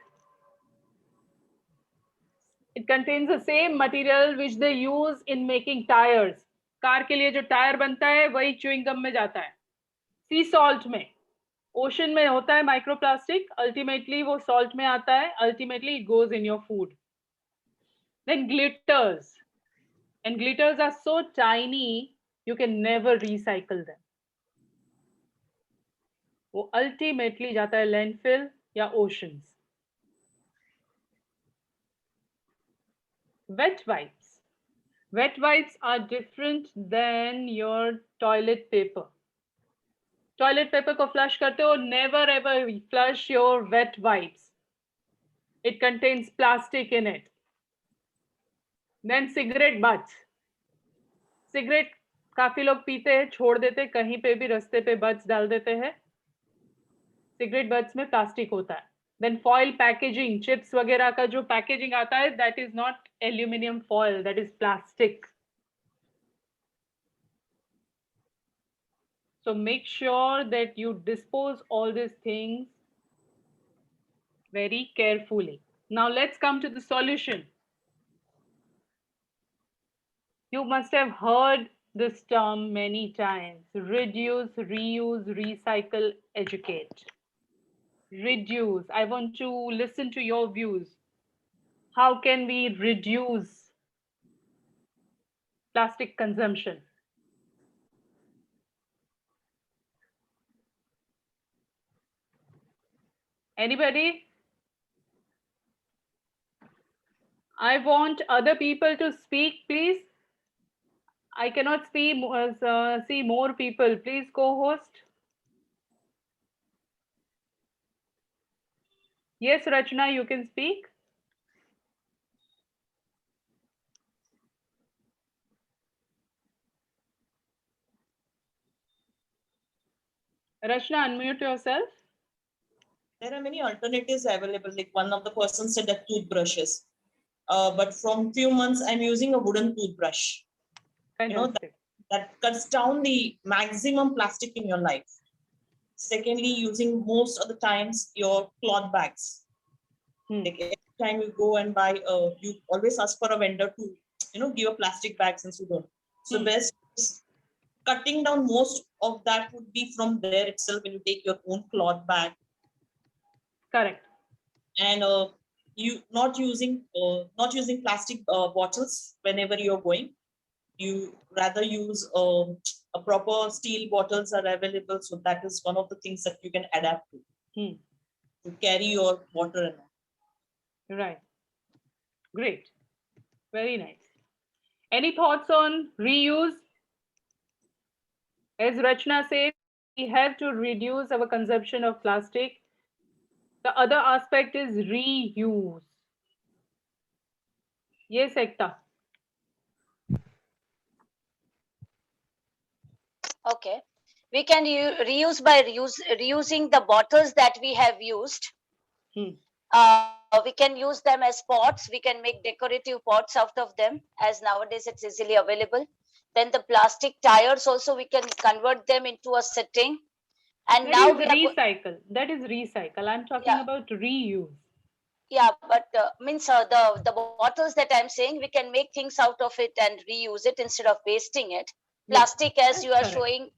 It contains the same material which they use in making tires. Car के लिए जो टायर बनता है वही chewing gum में जाता है। सी सॉल्ट में, ओशन में होता है माइक्रोप्लास्टिक, अल्टीमेटली वो सॉल्ट में आता है, ultimately it goes in your food. Then glitters, and glitters are so tiny you can never recycle them, वो अल्टीमेटली जाता है लैंडफिल या oceans. wet wipes are different than your toilet paper. Toilet paper को flush करते हो, never ever flush your wet wipes, it contains plastic in it. Then cigarette butts, cigarette काफी लोग पीते हैं, छोड़ देते, कहीं पे भी रास्ते पे बट्स डाल देते हैं, सिगरेट बट्स में प्लास्टिक होता है। देन फॉइल पैकेजिंग, चिप्स वगैरह का जो पैकेजिंग आता है that is not aluminium foil, that is plastic. So make sure that you dispose all these things very carefully. Now let's come to the solution. You must have heard this term many times. Reduce, reuse, recycle, educate. Reduce. I want to listen to your views. How can we reduce plastic consumption? Anybody? I want other people to speak, please. I cannot see more people. Please, co-host. Yes, Rachna, you can speak. Rachna, unmute yourself. There are many alternatives available. Like one of the persons said that toothbrushes. But from few months, I'm using a wooden toothbrush. You know, that cuts down the maximum plastic in your life. Secondly, using most of the times your cloth bags. Like every time you go and buy, you always ask for a vendor to, give a plastic bag since you don't. So best is cutting down most of that would be from there itself when you take your own cloth bag. Correct. And you not using plastic bottles whenever you're going. You rather use a proper steel bottles are available. So that is one of the things that you can adapt to carry your water and all. Right. Great. Very nice. Any thoughts on reuse? As Rachna said, we have to reduce our consumption of plastic. The other aspect is reuse. Yes, Ekta. Okay. We can reuse by reusing the bottles that we have used. We can use them as pots. We can make decorative pots out of them, as nowadays it's easily available. Then the plastic tires also, we can convert them into a setting. And that now is we recycle. That is recycle. I'm talking about reuse. Yeah, but means the bottles that I'm saying, we can make things out of it and reuse it instead of wasting it. Plastic, as you are showing,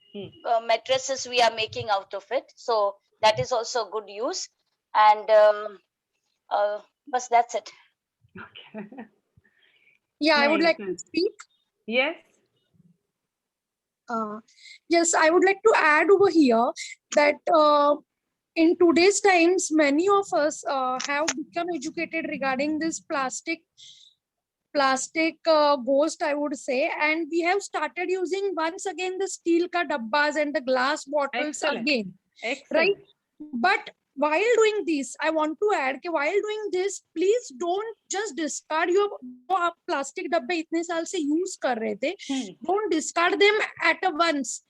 mattresses we are making out of it. So that is also good use. And but that's it. Okay. Yeah, I would like to speak. Yes. Yes, I would like to add over here that in today's times, many of us have become educated regarding this plastic ghost, I would say, and we have started using once again the steel ka dabbas and the glass bottles again. Right? But while doing this, I want to add that while doing this, please don't just discard your plastic dabbe itne saal se use kar rahe the. Don't discard them at once.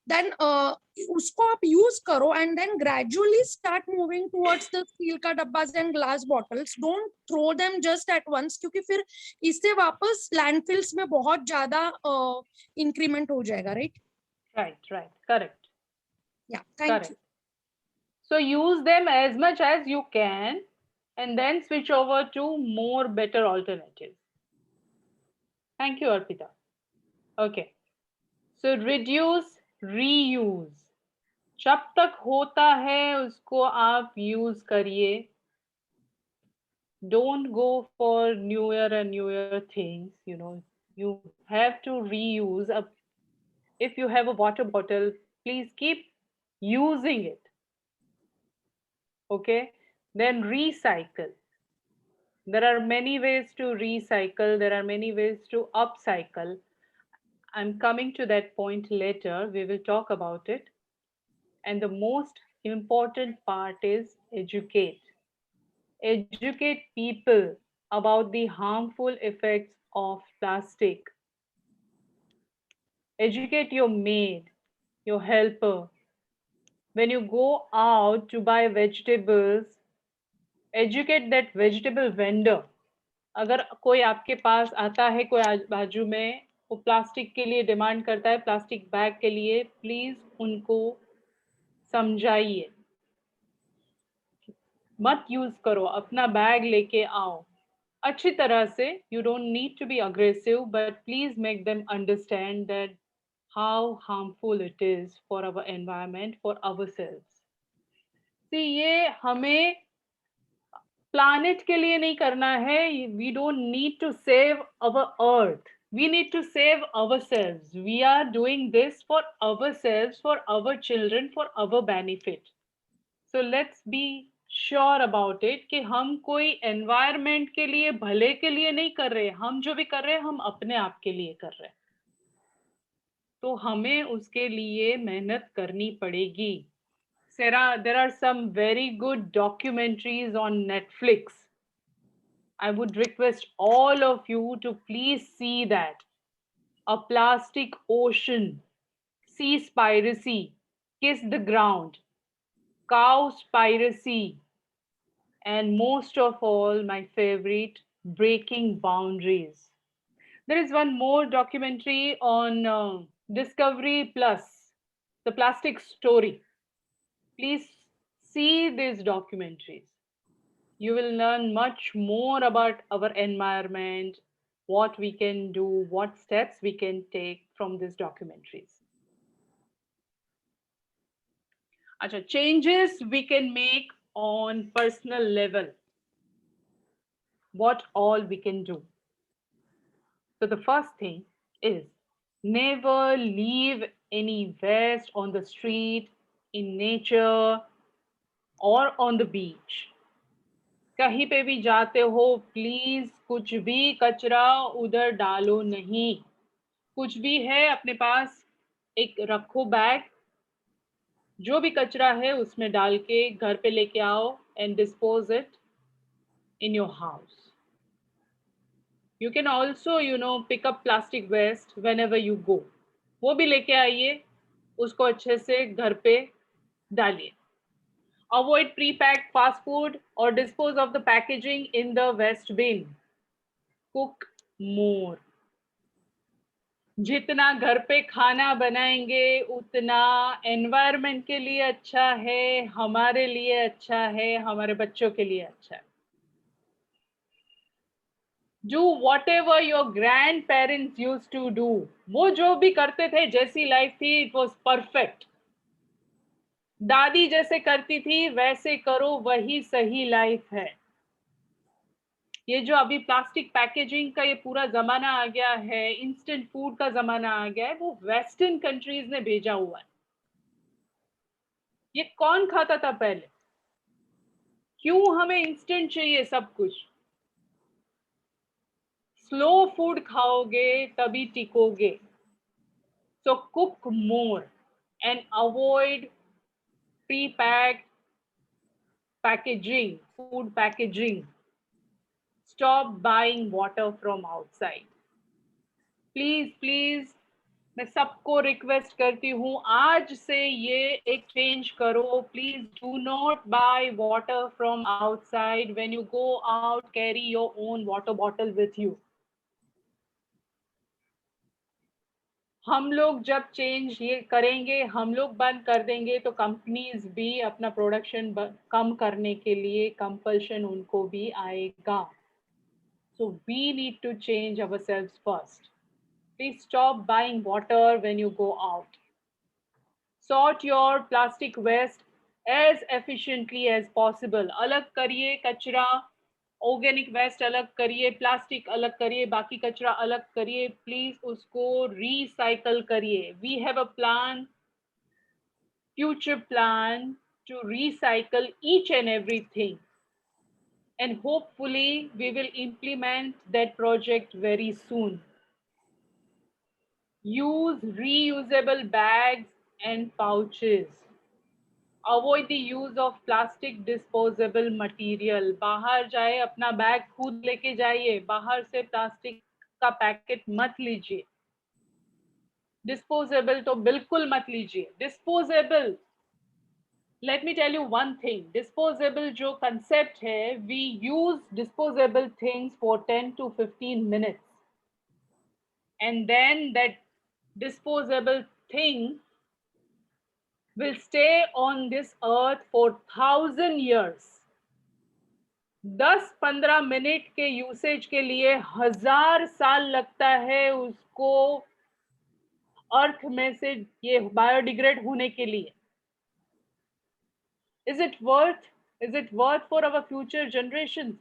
Then usko aap use karo and then gradually start moving towards the steel ka dabbas and glass bottles. Don't throw them just at once, क्योंकि फिर इससे वापस landfills में बहुत ज़्यादा increment हो जाएगा, right? Right, correct. Yeah, thank you. So use them as much as you can and then switch over to more better alternatives. Thank you, Arpita. Okay. So reduce, reuse. जब तक होता है उसको आप use करिए. Don't go for newer and newer things. You have to reuse. If you have a water bottle, please keep using it. Okay, then recycle. There are many ways to recycle. There are many ways to upcycle. I'm coming to that point later. We will talk about it. And the most important part is educate. Educate people about the harmful effects of plastic. Educate your maid, your helper. When you go out to buy vegetables, educate that vegetable vendor. अगर कोई आपके पास आता है, कोई बाजू में वो plastic के लिए डिमांड करता है, प्लास्टिक बैग के लिए, प्लीज उनको समझाइए. मत यूज करो, अपना बैग लेके आओ. अच्छी तरह से, you don't need to be aggressive, but please make them understand that how harmful it is for our environment, for ourselves. See, ये हमें planet के लिए नहीं करना है. We don't need to save our earth. We need to save ourselves. We are doing this for ourselves, for our children, for our benefit. So let's be sure about it कि हम कोई environment के लिए, भले के लिए नहीं कर रहे. हम जो भी कर रहे हैं हम अपने आप के लिए कर रहे हैं, तो हमें उसके लिए मेहनत करनी पड़ेगी. Sarah, there are some very good documentaries on Netflix. I would request all of you to please see that. A Plastic Ocean, Seaspiracy, Kiss the Ground, Cowspiracy, and most of all, my favorite, Breaking Boundaries. There is one more documentary on Discovery Plus, The Plastic Story. Please see these documentaries. You will learn much more about our environment, what we can do, what steps we can take from these documentaries. Acha, changes we can make on personal level. What all we can do. So the first thing is never leave any waste on the street, in nature, or on the beach. कहीं पे भी जाते हो, please कुछ भी कचरा उधर डालो नहीं. कुछ भी है अपने पास एक रखो बैग, जो भी कचरा है उसमें डाल के घर पे लेके आओ and dispose it in your house. You can also, pick up plastic waste whenever you go. वो भी लेके आइए, उसको अच्छे से घर पे डालिए. Avoid pre-packed fast food or dispose of the packaging in the waste bin. Cook more. जितना घर पे खाना बनाएंगे उतना एनवायरनमेंट के लिए अच्छा है, हमारे लिए अच्छा है, हमारे बच्चों के लिए अच्छा है. Do whatever your grandparents used to do. वो जो भी करते थे, जैसी लाइफ थी, it was perfect. दादी जैसे करती थी वैसे करो, वही सही लाइफ है. ये जो अभी प्लास्टिक पैकेजिंग का ये पूरा जमाना आ गया है, इंस्टेंट फूड का जमाना आ गया है, वो वेस्टर्न कंट्रीज ने भेजा हुआ है. ये कौन खाता था पहले? क्यों हमें इंस्टेंट चाहिए सब कुछ? स्लो फूड खाओगे तभी टिकोगे. So cook more and avoid pre-packed packaging, food packaging. Stop buying water from outside. Please, please, मैं सबको रिक्वेस्ट करती हूँ, आज से ये एक चेंज करो. Please do not buy water from outside. When you go out, carry your own water bottle with you. हम लोग जब चेंज ये करेंगे, हम लोग बंद कर देंगे, तो कंपनीज भी अपना प्रोडक्शन कम करने के लिए कंपल्शन उनको भी आएगा. So we need to change ourselves first. Please stop buying water when you go out. Sort your plastic waste as efficiently as possible. अलग करिए कचरा, ऑर्गेनिक वेस्ट अलग करिए, प्लास्टिक अलग करिए, बाकी कचरा अलग करिए. प्लीज उसको रिसाइकल करिए. We have a plan, future plan to recycle each and everything, and hopefully we will implement that project very soon. Use reusable bags and pouches. Avoid the use of plastic disposable material. बाहर जाए अपना bag खुद लेके जाइए, बाहर से plastic का packet मत लीजिए. डिस्पोजेबल तो बिल्कुल मत लीजिए. Disposable, let me tell you one thing. Disposable जो concept है, we use disposable things for 10 to 15 minutes. And then that disposable thing will stay on this earth for 1,000 years. 10-15 minute के usage के लिए 1000 साल लगता है उसको अर्थ में से ये बायोडिग्रेड होने के लिए. Is it worth for our future generations?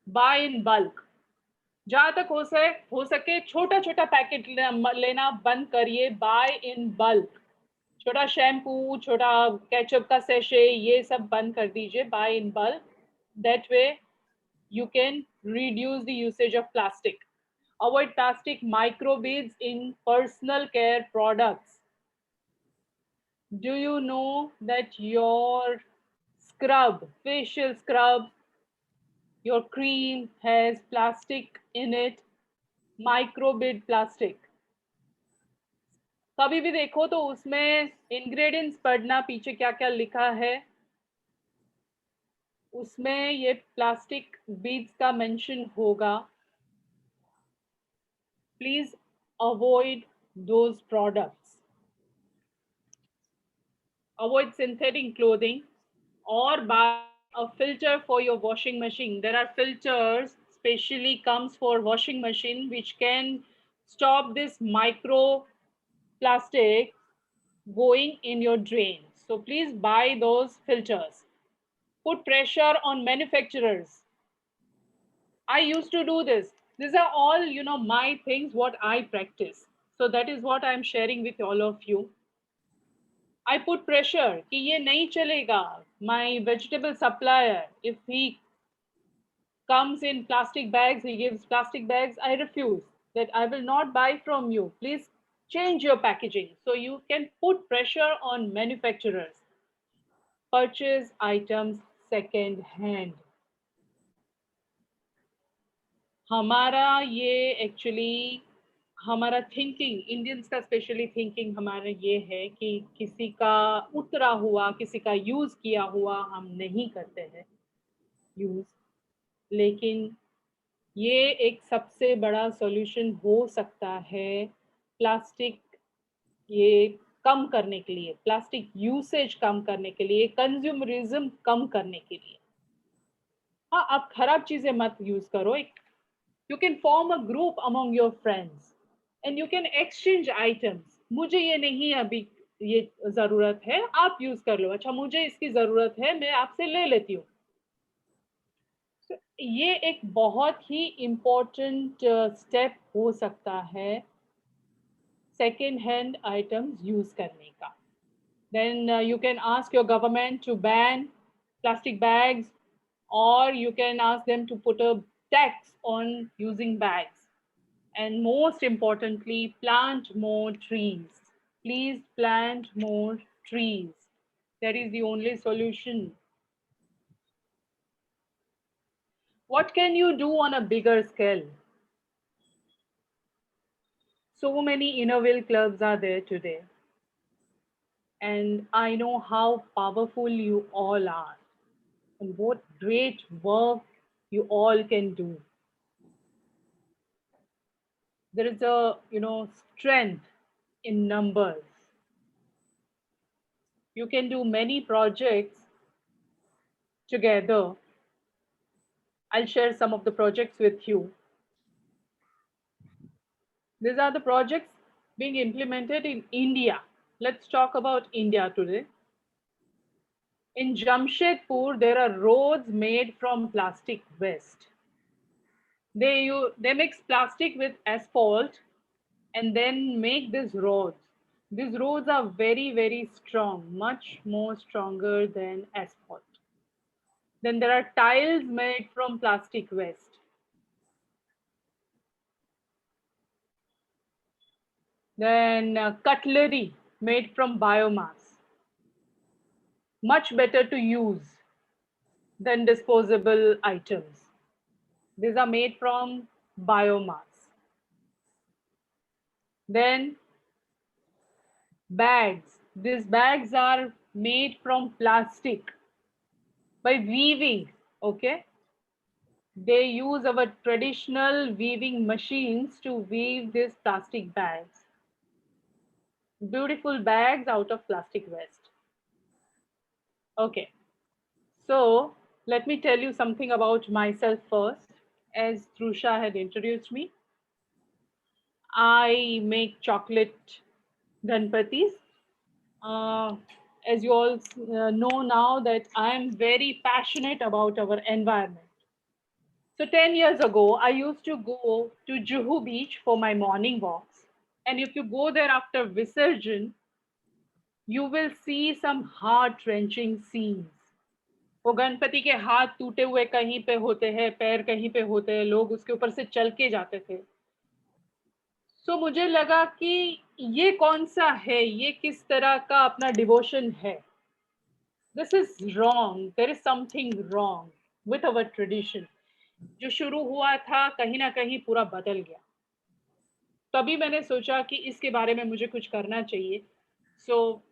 Buy in bulk. जहां तक हो सके छोटा छोटा पैकेट लेना बंद करिए. Buy in bulk. छोटा शैम्पू, छोटा केचप का सैशे, ये सब बंद कर दीजिए. Buy in bulk. That way you can reduce the usage of plastic. Avoid plastic microbeads in personal care products. Do you know that your scrub, facial scrub, your cream has plastic in it? Microbead plastic. कभी भी देखो तो उसमें ingredients पढ़ना, पीछे क्या क्या लिखा है उसमें ये प्लास्टिक बीड्स का मेंशन होगा. Please avoid those products. Avoid synthetic clothing or buy a filter for your washing machine. There are filters specially comes for washing machine which can stop this micro plastic going in your drain. So please buy those filters. Put pressure on manufacturers. I used to do this. These are all, my things, what I practice. So that is what I'm sharing with all of you. I put pressure कि ये नहीं चलेगा. My vegetable supplier, if he comes in plastic bags, he gives plastic bags, I refuse. That I will not buy from you. Please change your packaging. So you can put pressure on manufacturers. Purchase items second hand. हमारा ये actually हमारा thinking, Indians का specially thinking हमारा ये है कि किसी का उतरा हुआ, किसी का यूज किया हुआ हम नहीं करते हैं यूज. लेकिन ये एक सबसे बड़ा सॉल्यूशन हो सकता है प्लास्टिक ये कम करने के लिए, प्लास्टिक यूसेज कम करने के लिए, कंज्यूमरिज्म कम करने के लिए. हाँ, आप खराब चीजें मत यूज करो. You can form a group among your friends and you can exchange items. मुझे ये नहीं अभी ये जरूरत है, आप यूज कर लो. अच्छा, मुझे इसकी जरूरत है, मैं आपसे ले लेती हूँ. So, ये एक बहुत ही इम्पोर्टेंट स्टेप हो सकता है सेकेंड हैंड आइटम्स यूज करने का. Then you can ask your government to ban plastic bags, or you can ask them to put a tax on using bags. And most importantly, plant more trees. Please plant more trees. That is the only solution. What can you do on a bigger scale? So many Innoville clubs are there today. And I know how powerful you all are and what great work you all can do. There is a, strength in numbers. You can do many projects together. I'll share some of the projects with you. These are the projects being implemented in India. Let's talk about India today. In Jamshedpur, there are roads made from plastic waste. They mix plastic with asphalt and then make these roads. These roads are very, very strong, much more stronger than asphalt. Then there are tiles made from plastic waste. Then cutlery made from biomass. Much better to use than disposable items. These are made from biomass. Then bags. These bags are made from plastic by weaving, okay? They use our traditional weaving machines to weave these plastic bags. Beautiful bags out of plastic waste. Okay, So let me tell you something about myself first. As Trusha had introduced me, I make chocolate Ganpatis. As you all know now that I am very passionate about our environment. So 10 years ago, I used to go to Juhu Beach for my morning walks. And if you go there after Visarjan, you will see some heart-wrenching scenes. वो गणपति के हाथ टूटे हुए कहीं पे होते हैं, पैर कहीं पे होते हैं, लोग उसके ऊपर से चल के जाते थे. So मुझे लगा कि ये कौन सा है, ये किस तरह का अपना डिवोशन है. This is wrong. There is something wrong with our tradition. जो शुरू हुआ था कहीं ना कहीं पूरा बदल गया. तभी मैंने सोचा कि इसके बारे में मुझे कुछ करना चाहिए. So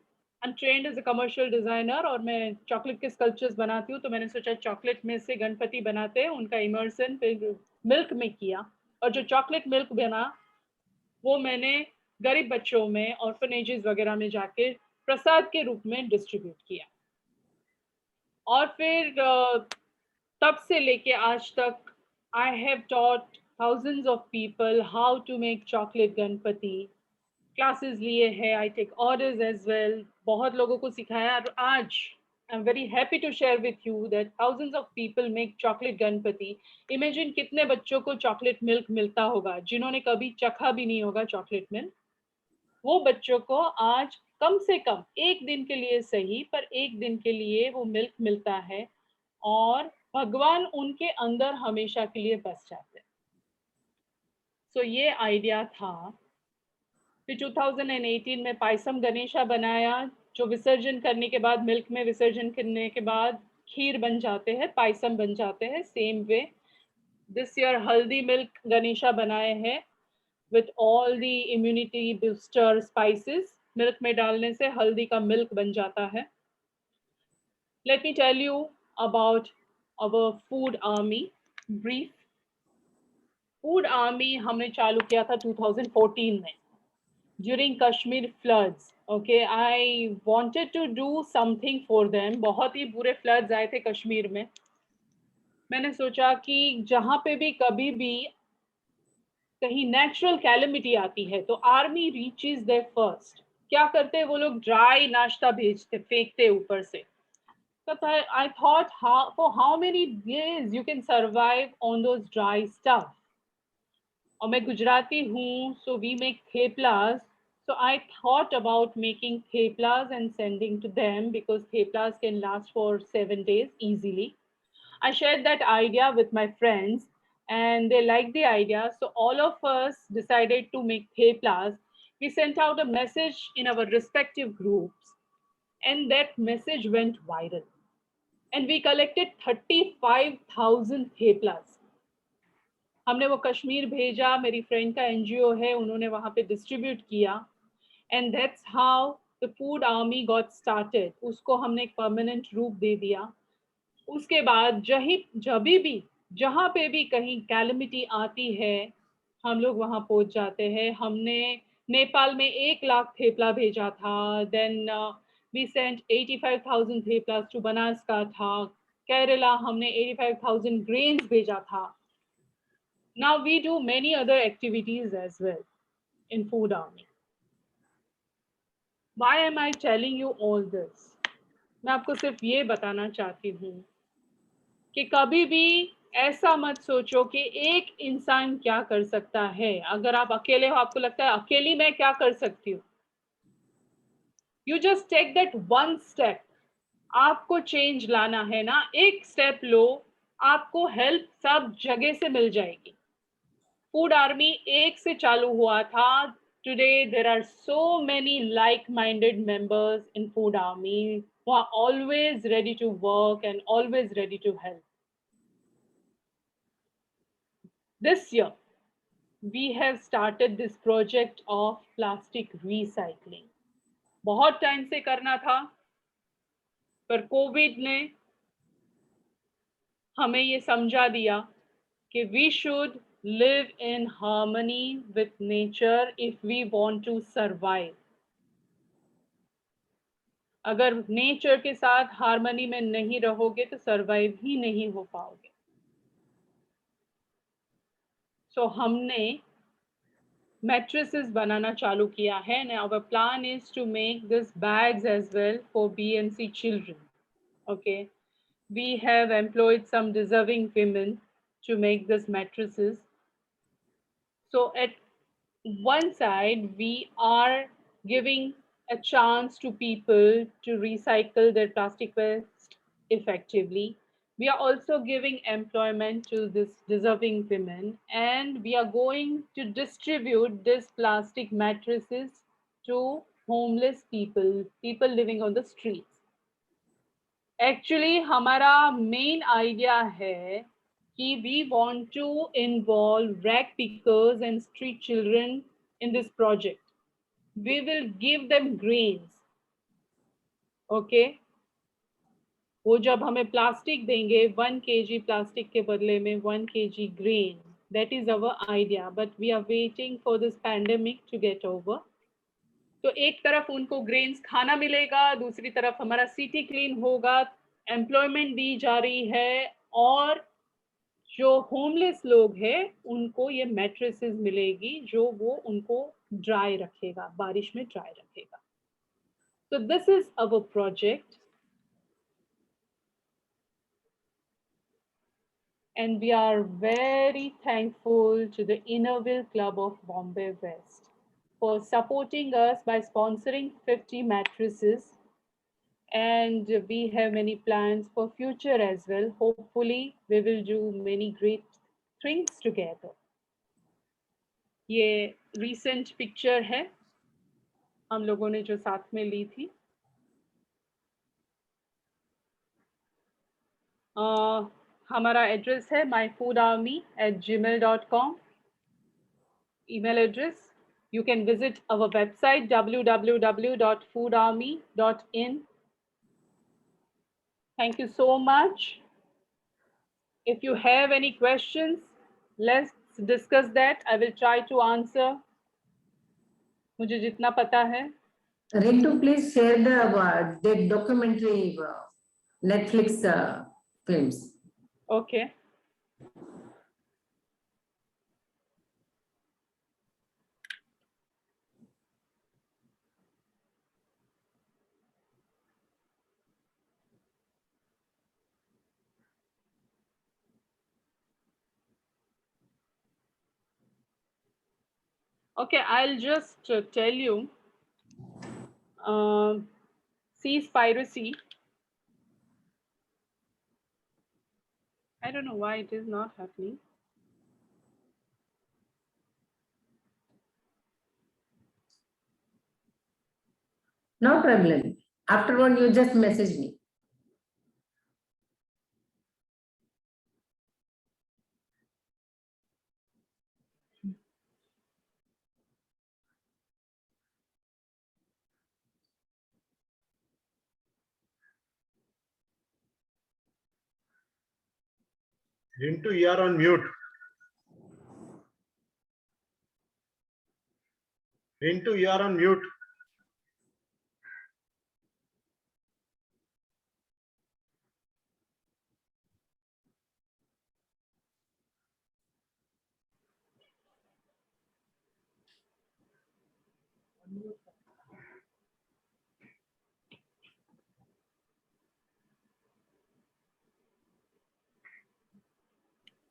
I'm trained as a commercial designer और मैं चॉकलेट के स्कल्पचर्स बनाती हूँ. तो मैंने सोचा चॉकलेट में से गणपति बनाते हैं, उनका इमर्सन मिल्क में किया. और जो चॉकलेट मिल्क बना वो मैंने गरीब बच्चों में, ऑर्फनेजेस वगैरह में जाके प्रसाद के रूप में डिस्ट्रीब्यूट किया. और फिर तब से लेके आज तक I have taught thousands of people how to make chocolate Ganpati. Classes लिए हैं, I take orders as well. बहुत लोगों को सिखाया और आज I'm very happy to share with you that thousands of people make chocolate Ganpati. Imagine कितने बच्चों को chocolate milk मिलता होगा जिन्होंने कभी चखा भी नहीं होगा chocolate milk. वो बच्चों को आज कम से कम एक दिन के लिए सही पर एक दिन के लिए वो मिल्क मिलता है और भगवान उनके अंदर हमेशा के लिए बस जाते हैं. सो ये आइडिया था. फिर 2018 में पायसम गणेशा बनाया जो विसर्जन करने के बाद मिल्क में विसर्जन करने के बाद खीर बन जाते हैं, पायसम बन जाते हैं. सेम वे दिस ईयर हल्दी मिल्क गणेशा बनाए हैं with all the immunity booster spices. Milk में डालने से हल्दी का मिल्क बन जाता है. Let me tell you about our food army brief. Food army हमने चालू किया था 2014 में during Kashmir floods. Okay, I wanted to do something for them. बहुत ही बुरे floods आए थे कश्मीर में. मैंने सोचा कि जहाँ पे भी कभी भी कहीं नेचुरल कैलेमिटी आती है तो आर्मी रीचेस देयर फर्स्ट. क्या करते हैं वो लोग? ड्राई नाश्ता भेजते, फेंकते ऊपर से. So I thought, for how many days you can survive on those dry stuff? और मैं गुजराती हूँ, so we make theplas. So I thought about making theplas and sending to them because theplas can last for 7 days easily. I shared that idea with my friends and they liked the idea. So all of us decided to make theplas. We sent out a message in our respective groups and that message went viral. And we collected 35,000 theplas. हमने वो कश्मीर भेजा, मेरी friend का NGO है, उन्होंने वहाँ पे distribute किया. And that's how the food army got started. उसको हमने एक परमानेंट रूप दे दिया. उसके बाद जभी भी जहाँ पे भी कहीं कैलेमिटी आती है हम लोग वहाँ पहुँच जाते हैं. हमने नेपाल में 1 लाख थेपला भेजा था. Then we sent 85,000 theplas to Banaskantha. Kerala हमने 85,000 grains भेजा था. Now we do many other activities as well in food army. Why am I telling you all this? मैं आपको सिर्फ ये बताना चाहती हूँ कि कभी भी ऐसा मत सोचो कि एक इंसान क्या कर सकता है. अगर आप अकेले हो, आपको लगता है अकेली मैं क्या कर सकती हूँ. You just take that one step. आपको चेंज लाना है ना, एक स्टेप लो, आपको हेल्प सब जगह से मिल जाएगी. फूड आर्मी 1 से चालू हुआ था. Today there are so many like-minded members in food army who are always ready to work and always ready to help. This year we have started this project of plastic recycling. बहुत time से करना था पर Covid ने हमें ये समझा दिया कि we should live in harmony with nature if we want to survive. अगर नेचर के साथ हार्मनी में नहीं रहोगे तो सरवाइव ही नहीं हो पाओगे। सो हमने mattresses बनाना चालू किया है and our plan is to make this bags as well for BNC children. Okay, we have employed some deserving women to make this mattresses. So at one side, we are giving a chance to people to recycle their plastic waste effectively. We are also giving employment to this deserving women, and we are going to distribute this plastic mattresses to homeless people, people living on the streets. Actually, हमारा main idea है कि we want to involve rag pickers and street children in this project. We will give them grains. Okay? वो जब हमें plastic देंगे 1 kg plastic के बदले में 1 kg grain. That is our idea, but we are waiting for this pandemic to get over. तो एक तरफ उनको ग्रेन्स खाना मिलेगा, दूसरी तरफ हमारा सिटी क्लीन होगा, एम्प्लॉयमेंट दी जा रही है, और जो होमलेस लोग हैं उनको ये मैट्रेसेस मिलेगी जो वो उनको ड्राई रखेगा, बारिश में ड्राई रखेगा. So this is our project. And we are very thankful to the Innerville Club of Bombay West for supporting us by sponsoring 50 mattresses. And we have many plans for future as well. Hopefully, we will do many great things together. ये recent picture है हम लोगों ने जो साथ में ली थी. हमारा एड्रेस है myfoodarmy@gmail.com. email address. You can visit our website www.foodarmy.in. Thank you so much. If you have any questions, let's discuss that. I will try to answer. मुझे जितना पता है. Rintu, please share the documentary Netflix films. Okay. Okay, I'll just tell you, cease piracy. I don't know why it is not happening. No problem. Afterward, you just message me. Rintu, you are on mute. Rintu, you are on mute.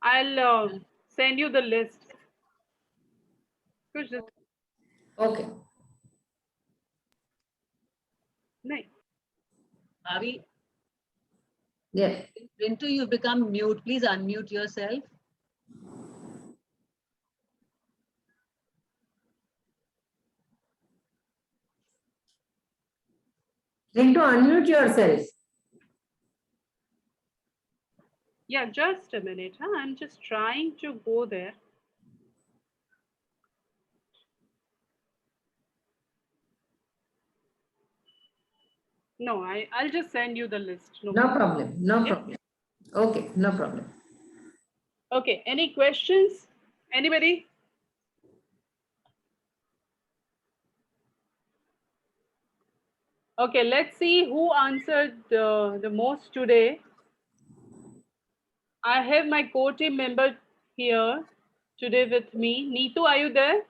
I'll send you the list. Okay. Nice. Avi? Yes. Rintu, you become mute. Please unmute yourself. Rintu, unmute yourself. Yeah, just a minute. Huh? I'm just trying to go there. No, I'll just send you the list. No problem. No problem. Okay, no problem. Okay, any questions? Anybody? Okay, let's see who answered the most today. I have my core team member here today with me. Neetu, are you there?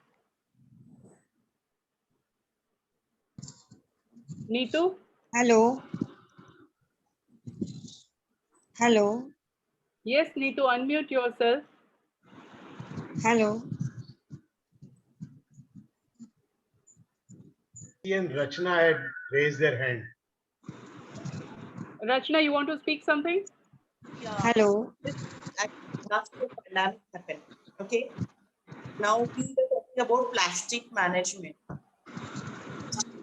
Neetu? Hello. Hello. Yes, Neetu, unmute yourself. Hello. And Rachna had raised their hand. Rachna, you want to speak something? Hello. Last year pandemic happened. Okay. Now we are talking about plastic management.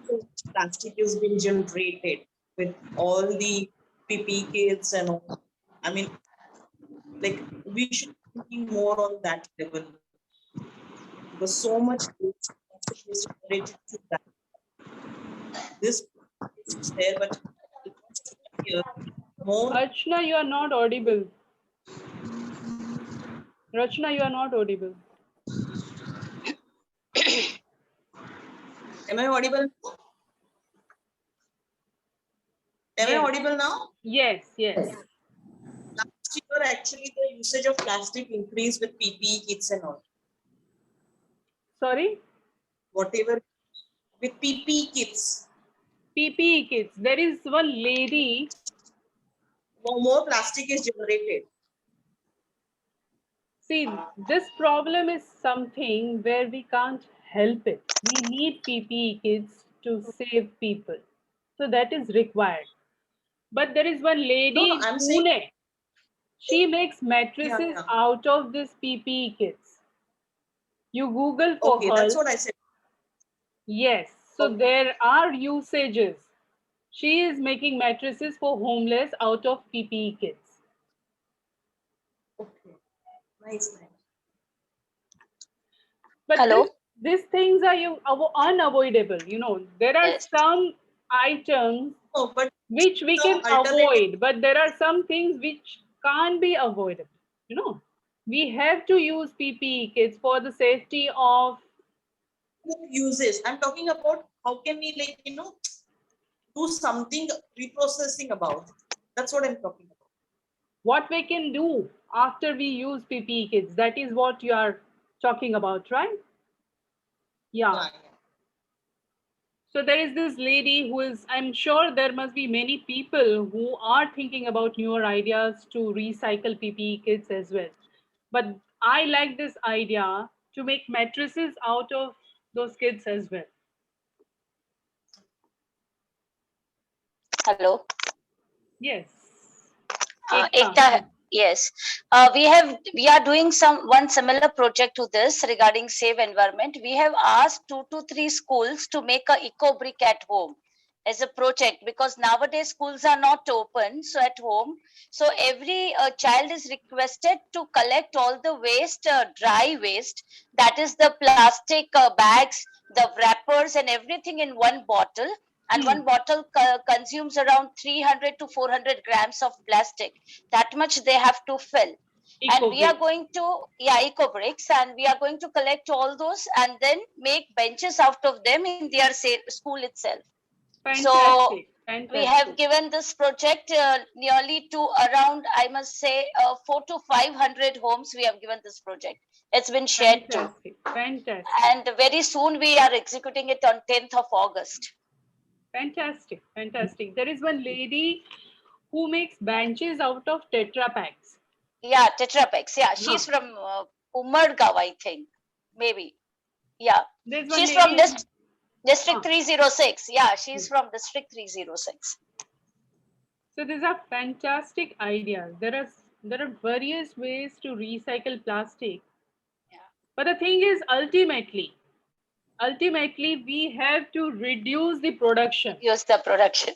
So plastic is being generated with all the PP kits and all. I mean, like we should be thinking more on that level. Because so much plastic is generated to that. This is there, but here more. Rachna, you are not audible. Rachna, you are not audible. Am I audible? Am I audible now? Yes, yes. Last year, actually, the usage of plastic increased with PPE kits and all. Sorry? Whatever, with PPE kits. PPE kits. There is one lady. More plastic is generated. See, this problem is something where we can't help it. We need PPE kits to save people. So that is required. But there is one lady in Pune. She makes mattresses out of this PPE kits. You Google for her. That's what I said. Yes. So there are usages. She is making mattresses for homeless out of PPE kits. Okay. Nice. But these things are unavoidable. You know, there are some items which we can avoid, but there are some things which can't be avoided. You know, we have to use PPE kits for the safety of Who uses? I'm talking about how can we, like, you know, do something reprocessing about. That's what I'm talking about. What we can do after we use PPE kits. That is what you are talking about, right? Yeah. So there is this lady who is, I'm sure there must be many people who are thinking about newer ideas to recycle PPE kits as well. But I like this idea to make mattresses out of those kits as well. Hello. Yes. Ekta, yes. We are doing one similar project to this regarding safe environment. We have asked 2 to 3 schools to make a eco brick at home as a project, because nowadays schools are not open, so at home. So every child is requested to collect all the waste, dry waste, that is the plastic bags, the wrappers and everything in one bottle. And one bottle consumes around 300 to 400 grams of plastic. That much they have to fill. And we are going to, eco bricks, and we are going to collect all those and then make benches out of them in their school itself. Fantastic. So we have given this project nearly to around, I must say, 400 to 500 homes. We have given this project. It's been shared to. Fantastic. And very soon we are executing it on 10th of August. Fantastic. Fantastic. There is one lady who makes benches out of Tetra Packs. Yeah, Tetra Packs. Yeah, she's from Umargaon, I think. Maybe. Yeah. She's from District 306. Yeah, she's from District 306. So these are fantastic ideas. There are various ways to recycle plastic. Yeah. But the thing is, ultimately we have to reduce the production. Use the production.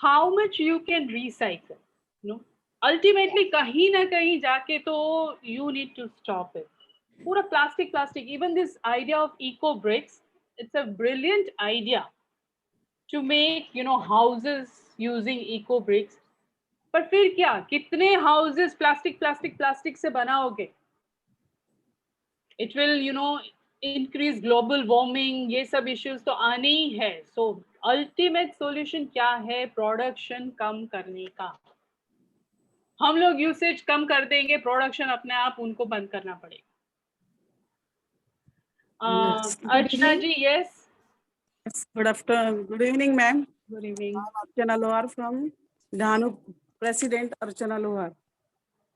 How much you can recycle? No. Ultimately, kahin na kahin jaake to you need to stop it. Pura plastic. Even this idea of eco bricks, it's a brilliant idea to make, you know, houses using eco bricks. But फिर क्या? कितने houses plastic से बनाओगे? It will, you know, increase global warming, ये सब issues तो आने ही है. सो अल्टीमेट सॉल्यूशन क्या है? प्रोडक्शन कम करने का. हम लोग यूसेज कम कर देंगे, प्रोडक्शन अपने आप उनको बंद करना पड़ेगा. अर्चना जी, yes. Good afternoon. Good evening, ma'am. Good evening. I'm Archana Lohar from Dhanu, President Archana Lohar.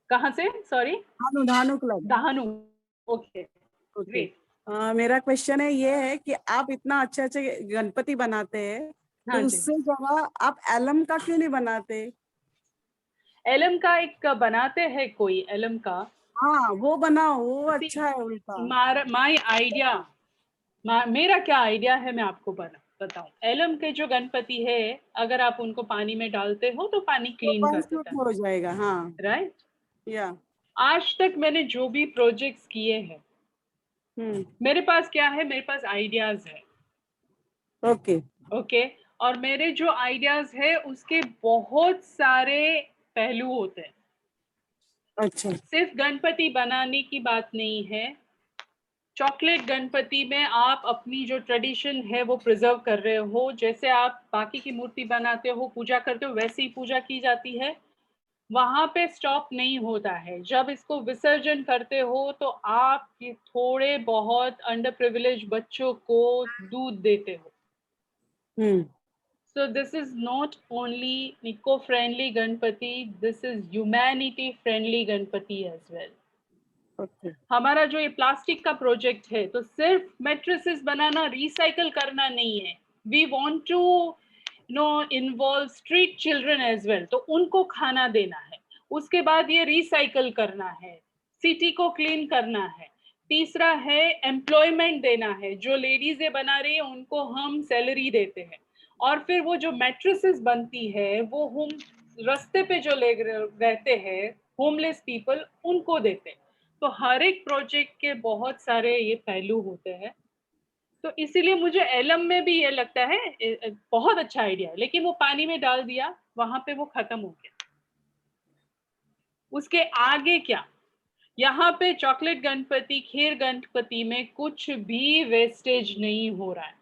कहाँ से? सॉरी. धानु क्लब. दहानू. ओके. ओके. मेरा क्वेश्चन है ये है कि आप इतना अच्छे अच्छे गणपति बनाते हैं, तो हाँ जी. उससे जगह आप एलम का क्यों नहीं बनाते? एलम का एक बनाते हैं कोई, एलम का. हाँ, वो बनाओ, वो अच्छा है उल्टा. माय आइडिया, मेरा क्या आइडिया है मैं आपको बताऊं. एलम के जो गणपति है, अगर आप उनको पानी में डालते हो तो पानी क्लीन कर देता है. हो जाएगा. हाँ, राइट. या आज तक मैंने जो भी प्रोजेक्ट्स किए हैं, मेरे पास क्या है, मेरे पास आइडियाज है. ओके. और मेरे जो आइडियाज है उसके बहुत सारे पहलू होते हैं. अच्छा. सिर्फ गणपति बनाने की बात नहीं है. चॉकलेट गणपति में आप अपनी जो ट्रेडिशन है वो प्रिजर्व कर रहे हो. जैसे आप बाकी की मूर्ति बनाते हो, पूजा करते हो, वैसे ही पूजा की जाती है. वहां पे स्टॉप नहीं होता है. जब इसको विसर्जन करते हो तो आप थोड़े बहुत अंडर प्रिविलेज बच्चों को दूध देते हो. So this is not only eco-friendly Ganpati, this is humanity-friendly Ganpati as well. Okay. हमारा जो ये प्लास्टिक का प्रोजेक्ट है, तो सिर्फ मैट्रेसेस बनाना, रिसाइकल करना नहीं है. We want to involve street children as well. तो उनको खाना देना है. उसके बाद ये रिसाइकल करना है, सिटी को क्लीन करना है. तीसरा है एम्प्लॉयमेंट देना है. जो लेडीज ये बना रही है उनको हम सैलरी देते हैं. और फिर वो जो मैट्रेसेस बनती है वो हम रास्ते पे जो ले रहते हैं होमलेस पीपल, उनको देते हैं. तो हर एक प्रोजेक्ट के बहुत सारे ये पहलू होते हैं. तो इसीलिए मुझे एलम में भी ये लगता है बहुत अच्छा आइडिया है, लेकिन वो पानी में डाल दिया, वहां पे वो खत्म हो गया. उसके आगे क्या? यहाँ पे चॉकलेट गणपति, खीर गणपति में कुछ भी वेस्टेज नहीं हो रहा है.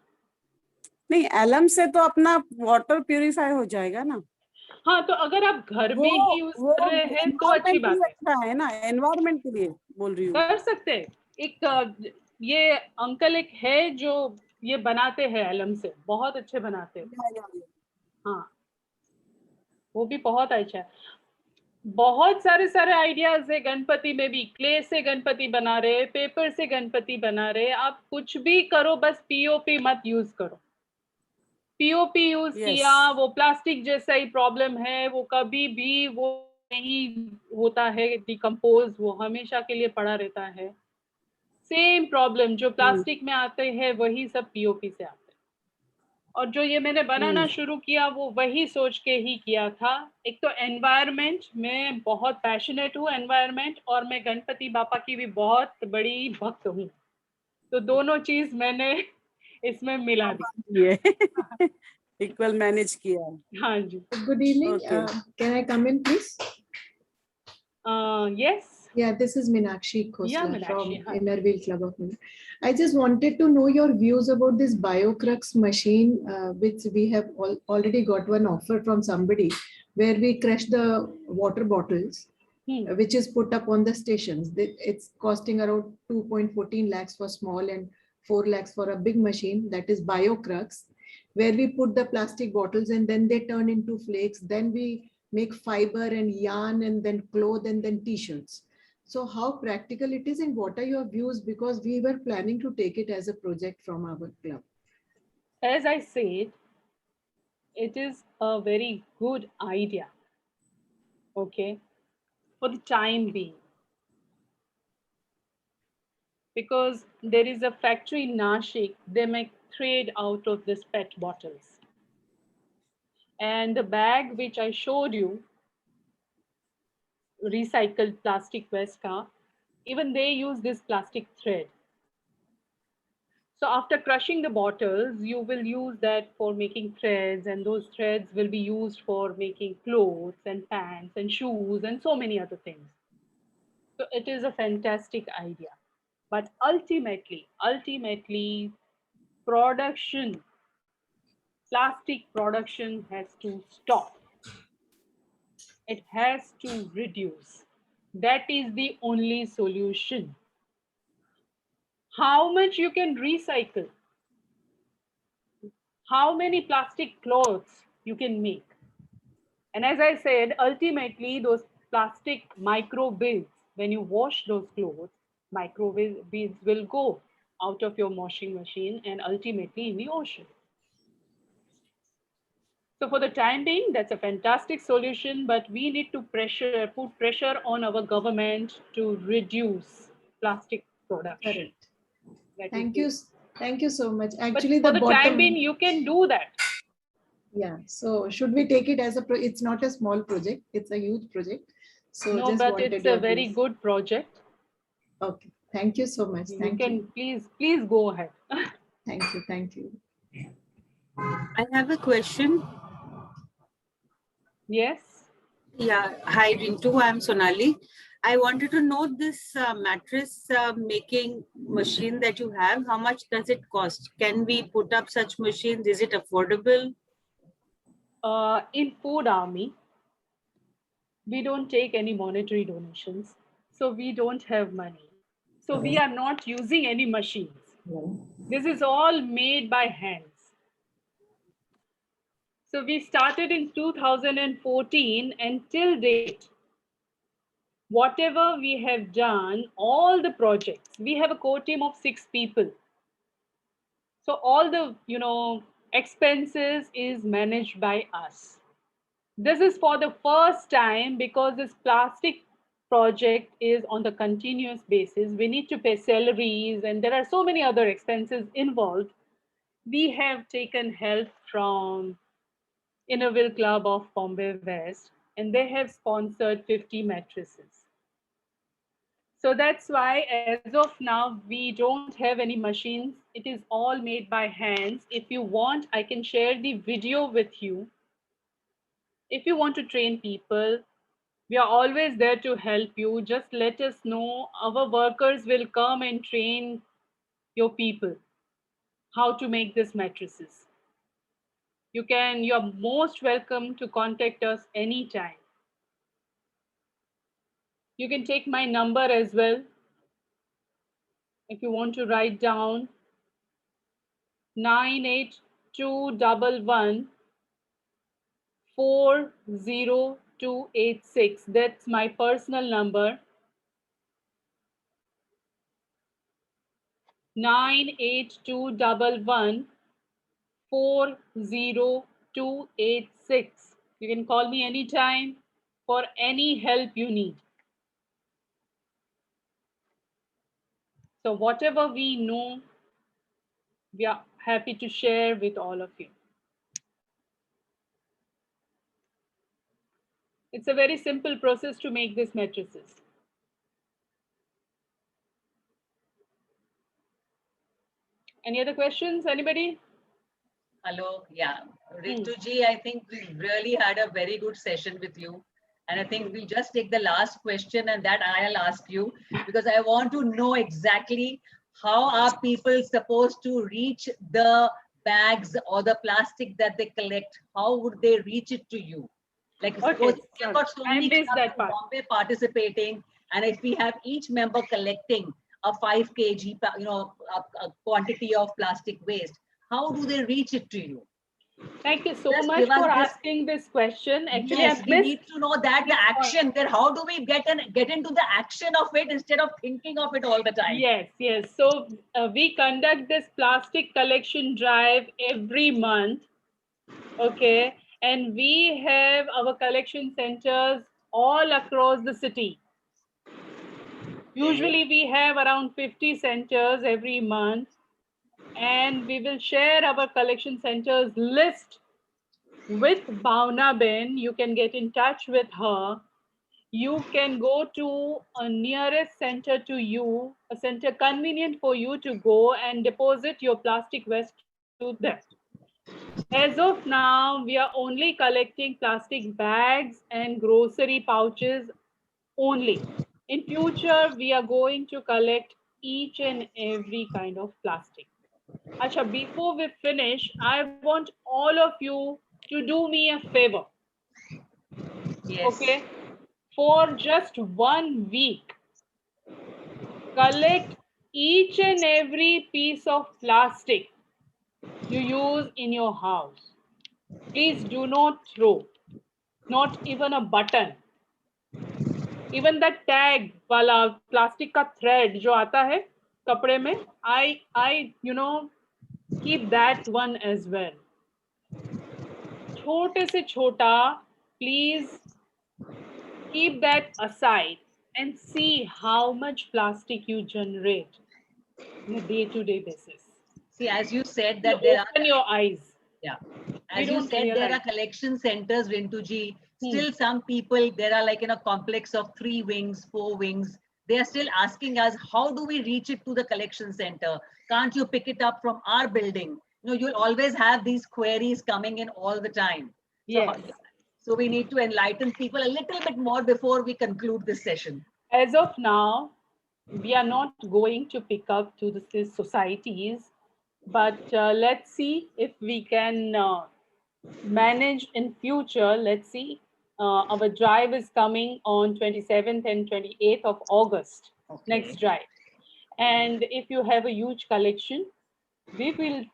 नहीं, एलम से तो अपना वाटर प्यूरिफाई हो जाएगा ना. हाँ, तो अगर आप घर में ही यूज कर रहे हैं तो अच्छी बात है. अच्छा है ना, एनवायरनमेंट के लिए बोल रही हूँ. कर सकते हैं. एक ये अंकल एक है जो ये बनाते हैं एलम से, बहुत अच्छे बनाते हैं. हाँ, वो भी बहुत अच्छा है. बहुत सारे आइडियाज है. गणपति में भी क्ले से गणपति बना रहे, पेपर से गणपति बना रहे. आप कुछ भी करो, बस पीओपी मत यूज करो. पीओपी यूज किया, वो प्लास्टिक जैसा ही प्रॉब्लम है. वो कभी भी वो नहीं होता है डिकम्पोज, वो हमेशा के लिए पड़ा रहता है. सेम प्रॉब्लम जो प्लास्टिक में आते हैं वही सब पीओपी से आते हैं. और जो ये मैंने बनाना शुरू किया वो वही सोच के ही किया था. एक तो एनवायरनमेंट, मैं बहुत पैशनेट हूँ एनवायरनमेंट, और मैं गणपति बापा की भी बहुत बड़ी भक्त हूँ. तो दोनों चीज मैंने इसमें मिला दी. इक्वल मैनेज किया. हाँ जी. Good evening. Can I come in, please? Yes. Yeah, this is Meenakshi Khosla Yeah, Meenakshi, from hi. Innerville Club of India. I just wanted to know your views about this BioCrux machine, which we have already got one offer from somebody, where we crush the water bottles, which is put up on the stations. It's costing around 2.14 lakhs for small and 4 lakhs for a big machine, that is BioCrux, where we put the plastic bottles and then they turn into flakes. Then we make fiber and yarn and then cloth and then t-shirts. So how practical it is and what are your views? Because we were planning to take it as a project from our club. As I said, it is a very good idea, okay, for the time being. Because there is a factory in Nashik, they make thread out of this PET bottles. And the bag which I showed you, recycled plastic waste ka, even they use this plastic thread. So after crushing the bottles, you will use that for making threads, and those threads will be used for making clothes and pants and shoes and so many other things. So it is a fantastic idea. But ultimately, plastic production has to stop. It has to reduce. That is the only solution. How much you can recycle? How many plastic clothes you can make? And as I said, ultimately those plastic micro beads, when you wash those clothes, micro beads will go out of your washing machine and ultimately in the ocean. So for the time being, that's a fantastic solution, but we need to put pressure on our government to reduce plastic production. Thank you. Thank you so much. But Actually, for the the time bottom. being, you can do that. Yeah. So should we take it as a, it's not a small project, it's a huge project. So No, just but wanted it's your a very views. good project. Okay. Thank you so much. You Thank can you. please go ahead. Thank you. Thank you. I have a question. Yes. Yeah. Hi, Rintu. I'm Sonali. I wanted to know this mattress making machine that you have. How much does it cost? Can we put up such machines? Is it affordable? In Food Army, we don't take any monetary donations. So we don't have money. So we are not using any machines. This is all made by hands. So we started in 2014 and till date, whatever we have done, all the projects, we have a core team of 6 people. So all the, expenses is managed by us. This is for the first time because this plastic project is on the continuous basis. We need to pay salaries and there are so many other expenses involved. We have taken help from Innerville Club of Bombay West and they have sponsored 50 mattresses. So that's why as of now, we don't have any machines. It is all made by hands. If you want, I can share the video with you. If you want to train people, we are always there to help you. Just let us know. Our workers will come and train your people how to make these mattresses. You're most welcome to contact us anytime. You can take my number as well. If you want to write down 98211 40286. That's my personal number. 98211 40286. You can call me anytime for any help you need. So whatever we know, we are happy to share with all of you. It's a very simple process to make these mattresses. Any other questions? Anybody? Hello. Yeah. Ritu ji, I think we really had a very good session with you. And I think we'll just take the last question and that I'll ask you because I want to know exactly how are people supposed to reach the bags or the plastic that they collect? How would they reach it to you? Like suppose we've got so many clubs in Bombay participating, and if we have each member collecting a 5 kg, a quantity of plastic waste, how do they reach it to you? Thank you so much for asking this question. Actually, yes, we need to know that the action. Then how do we get into the action of it instead of thinking of it all the time? Yes. So we conduct this plastic collection drive every month. Okay, and we have our collection centers all across the city. Usually we have around 50 centers every month, and we will share our collection centers list with Bhavna Ben. You can get in touch with her. You can go to a nearest center to you, a center convenient for you to go and deposit your plastic waste to them. As of now, we are only collecting plastic bags and grocery pouches only. In future, we are going to collect each and every kind of plastic. Acha, before we finish, I want all of you to do me a favor. Yes. Okay. For just 1 week, collect each and every piece of plastic you use in your house. Please do not throw, not even a button. Even the tag wala plastic ka thread jo aata hai kapde mein, I keep that one as well. Chote se chota, please keep that aside and see how much plastic you generate on a day-to-day basis. See, as you said that You open your eyes. Yeah. We As you don't said, there realize. are collection centers, Rintuji. Still some people, there are like in a complex of 3 wings, 4 wings. They are still asking us, how do we reach it to the collection center? Can't you pick it up from our building? You'll always have these queries coming in all the time. Yes. So we need to enlighten people a little bit more before we conclude this session. As of now, we are not going to pick up to the societies, but let's see if we can manage in future. Let's see. Our drive is coming on 27th and 28th of August, next drive. And if you have a huge collection, we will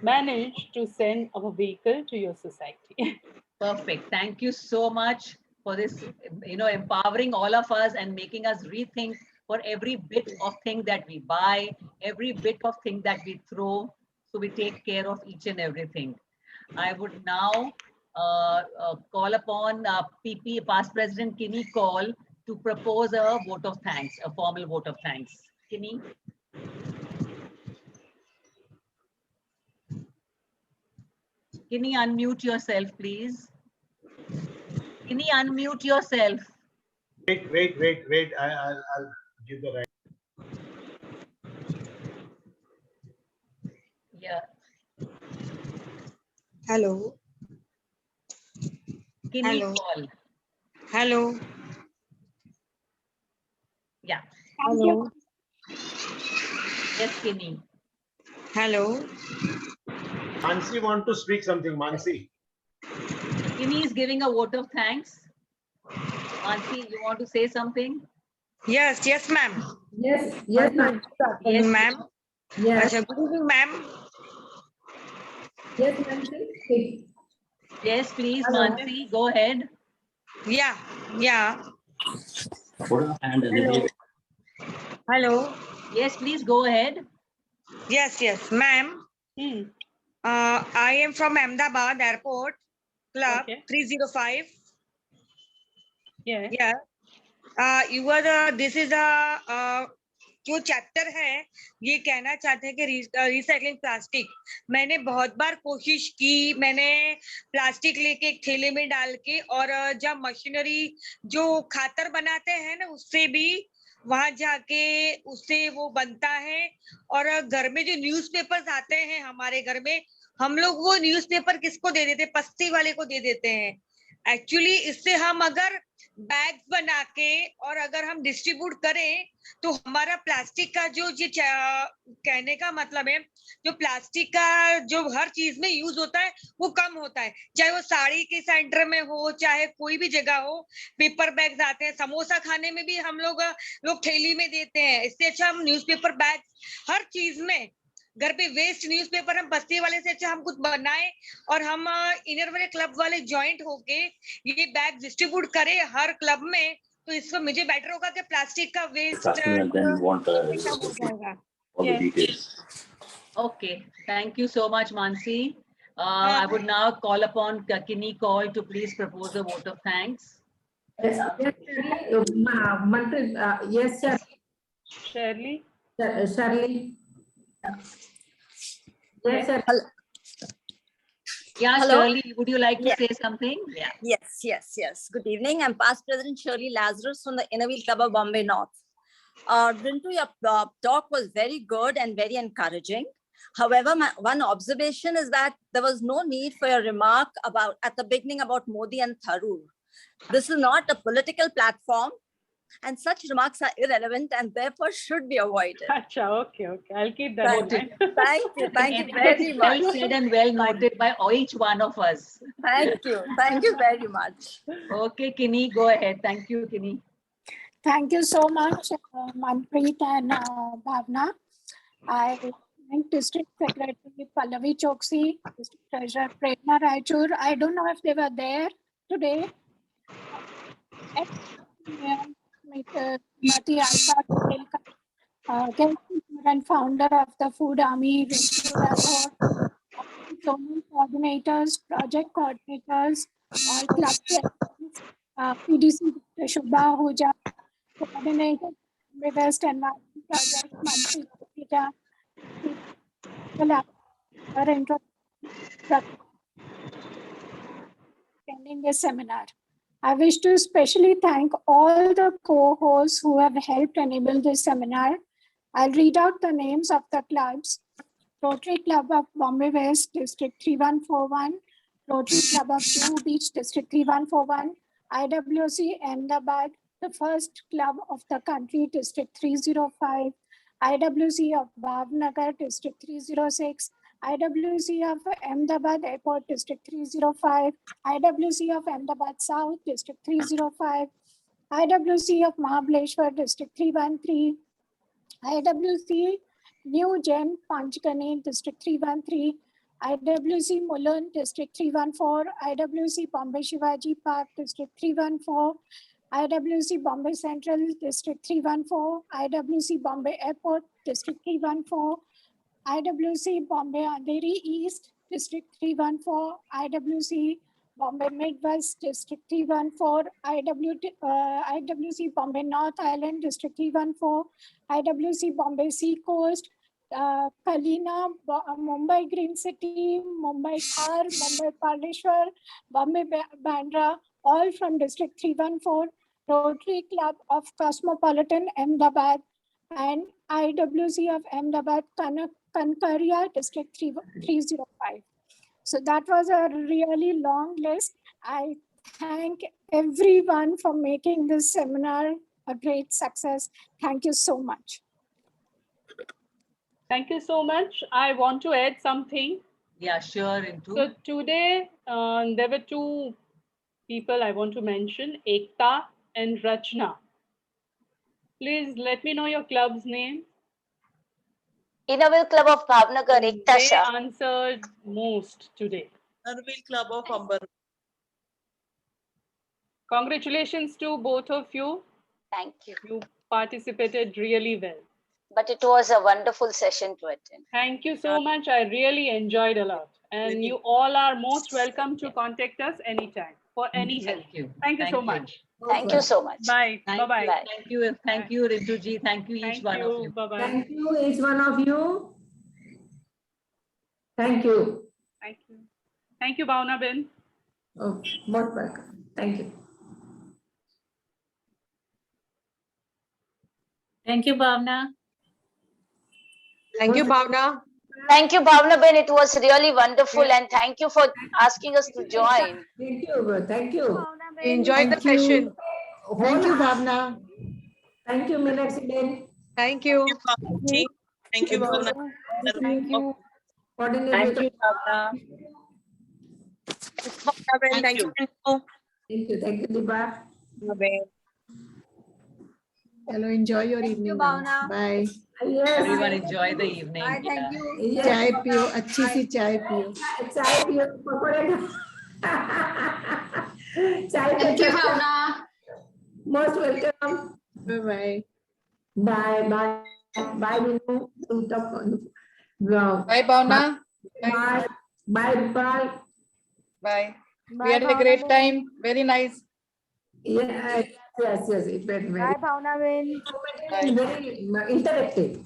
manage to send our vehicle to your society. Perfect. Thank you so much for this, empowering all of us and making us rethink for every bit of thing that we buy, every bit of thing that we throw. So we take care of each and everything. I would now call upon PP Past President Kinney Call to propose a vote of thanks, a formal vote of thanks. Kinney. Kinney, unmute yourself, please. Kinney, unmute yourself. Wait. I'll give the right. Yeah. Hello. Kinney Hello. Call. Hello. Yeah. Hello. Yes, Kinney. Hello. Mansi want to speak something. Mansi. Kinney is giving a vote of thanks. Mansi, you want to say something? Yes, ma'am. Yes, ma'am. Yes, ma'am. Yes. Good evening, ma'am. Yes, ma'am. Please. Yes, please, Hello. Mansi, go ahead. Yeah. Hello. Hello. Yes, please go ahead. Yes, ma'am. I am from Ahmedabad Airport Club 305. Yeah. You are this is a जो chapter है ये कहना चाहते हैं कि recycling plastic मैंने बहुत बार कोशिश की मैंने प्लास्टिक लेके एक थैले में डाल के और जब मशीनरी जो खातर बनाते हैं ना उससे भी वहां जाके उससे वो बनता है और घर में जो न्यूज़पेपर्स आते हैं हमारे घर में हम लोग वो न्यूज़पेपर किसको दे देते पस्ती वाले को दे देते हैं एक्चुअली इससे हम अगर बैग्स बना के और अगर हम डिस्ट्रीब्यूट करें तो हमारा प्लास्टिक का जो कहने का मतलब है जो प्लास्टिक का जो हर चीज में यूज होता है वो कम होता है चाहे वो साड़ी के सेंटर में हो चाहे कोई भी जगह हो पेपर बैग्स आते हैं समोसा खाने में भी हम लोग थैली में देते हैं इससे अच्छा हम न्यूज़पेपर बैग हर चीज में घर पे वेस्ट न्यूज़पेपर हम बस्ती वाले से अच्छा हम कुछ बनाए और हम इनर वाले क्लब वाले जॉइंट होके ये बैग डिस्ट्रीब्यूट करें हर क्लब में तो इसको मुझे बेटर होगा कि प्लास्टिक का waste Okay, thank you so much, Mansi. I would now call upon Kinney Call to please propose a vote of thanks. Yes, sir. Shirley. Shirley. Yes, sir. Yeah, Hello? Shirley, would you like to say something? Yeah. Yes. Good evening. I'm Past President Shirley Lazarus from the Inner Wheel Club of Bombay North. Rintu, your talk was very good and very encouraging. However, my one observation is that there was no need for your remark at the beginning about Modi and Tharoor. This is not a political platform. and such remarks are irrelevant and therefore should be avoided. Acha, okay. I'll keep that in mind. Thank you Etiquette very is much. well said and well noted by each one of us. Thank you very much. Okay, Kini, go ahead. Thank you, Kini. Thank you so much, Manpreet and Bhavna. I thank District Secretary Pallavi Choksi, District Treasurer Prerna Raichur. I don't know if they were there today. Mati Alka and founder of the Food Army, zonal coordinators, project coordinators, all club presidents, PDC Shubha Ahuja, coordinator, West Environment Project, Mansi Gupta, attending this seminar. I wish to especially thank all the co-hosts who have helped enable this seminar. I'll read out the names of the clubs. Rotary Club of Bombay West, District 3141, Rotary Club of Juhu Beach, District 3141, IWC Ahmedabad, the first club of the country, District 305, IWC of Bhavnagar, District 306, IWC of Ahmedabad Airport, District 305, IWC of Ahmedabad South, District 305, IWC of Mahabaleshwar, District 313, IWC New Gen Panchgani, District 313, IWC Mulund, District 314, IWC Bombay Shivaji Park, District 314, IWC Bombay Central, District 314, IWC Bombay Airport, District 314, IWC Bombay Andheri East, District 314, IWC Bombay Midwest, District 314, IWC Bombay North Island, District 314, IWC Bombay Sea Coast, Kalina, Mumbai Green City, Mumbai Khar, Mumbai Paleshwar, Bombay Bandra, all from District 314, Rotary Club of Cosmopolitan Ahmedabad, and IWC of Ahmedabad, Kankaria, District 305. So that was a really long list. I thank everyone for making this seminar a great success. Thank you so much. Thank you so much. I want to add something. Yeah, sure. Rintu. So today there were two people I want to mention, Ekta and Rachna. Please let me know your club's name. Innerville Club of Bhavnagar, Ekta They Shah. answered most today. Innerville Club of Amber. Congratulations to both of you. Thank you. You participated really well. But it was a wonderful session to attend. Thank you so much. I really enjoyed a lot. And you all are most welcome to contact us anytime for any help. Thank you so much. Thank you so much. Bye. Bye-bye. Thank you. Thank you, Rintuji. Thank you, each one of you. Bye-bye. Thank you, each one of you. Thank you. Thank you. Thank you, Bhavna Ben. Oh, most welcome. Thank you. Thank you, Bhavna. Thank you, Bhavna. Thank you, Bhavna Ben. It was really wonderful, and thank you for asking us to join. Thank you. Thank you. Enjoy the session. Thank you, Bhavna. Thank you, Meenakshi Ben. Thank you. Thank you, Bhavna. Thank you. Thank you, Bhavna. Thank you. Thank you. Thank you, Diba. Hello, enjoy your evening. now. Bye. Yes. Everyone enjoy the evening. Thank you. Yes. चाय पियो, अच्छी सी चाय पियो. चाय पियो, पकोड़े खाओ. चाय Thank you, पियो. Bhavna. Most welcome. Bye-bye. Bye. Bye, Vinu. Bye, Bhavna. Bye. Bye. Bye. We had a great time. Very nice. Yes. It went very. Bye, Bhavna Ben. Very interactive.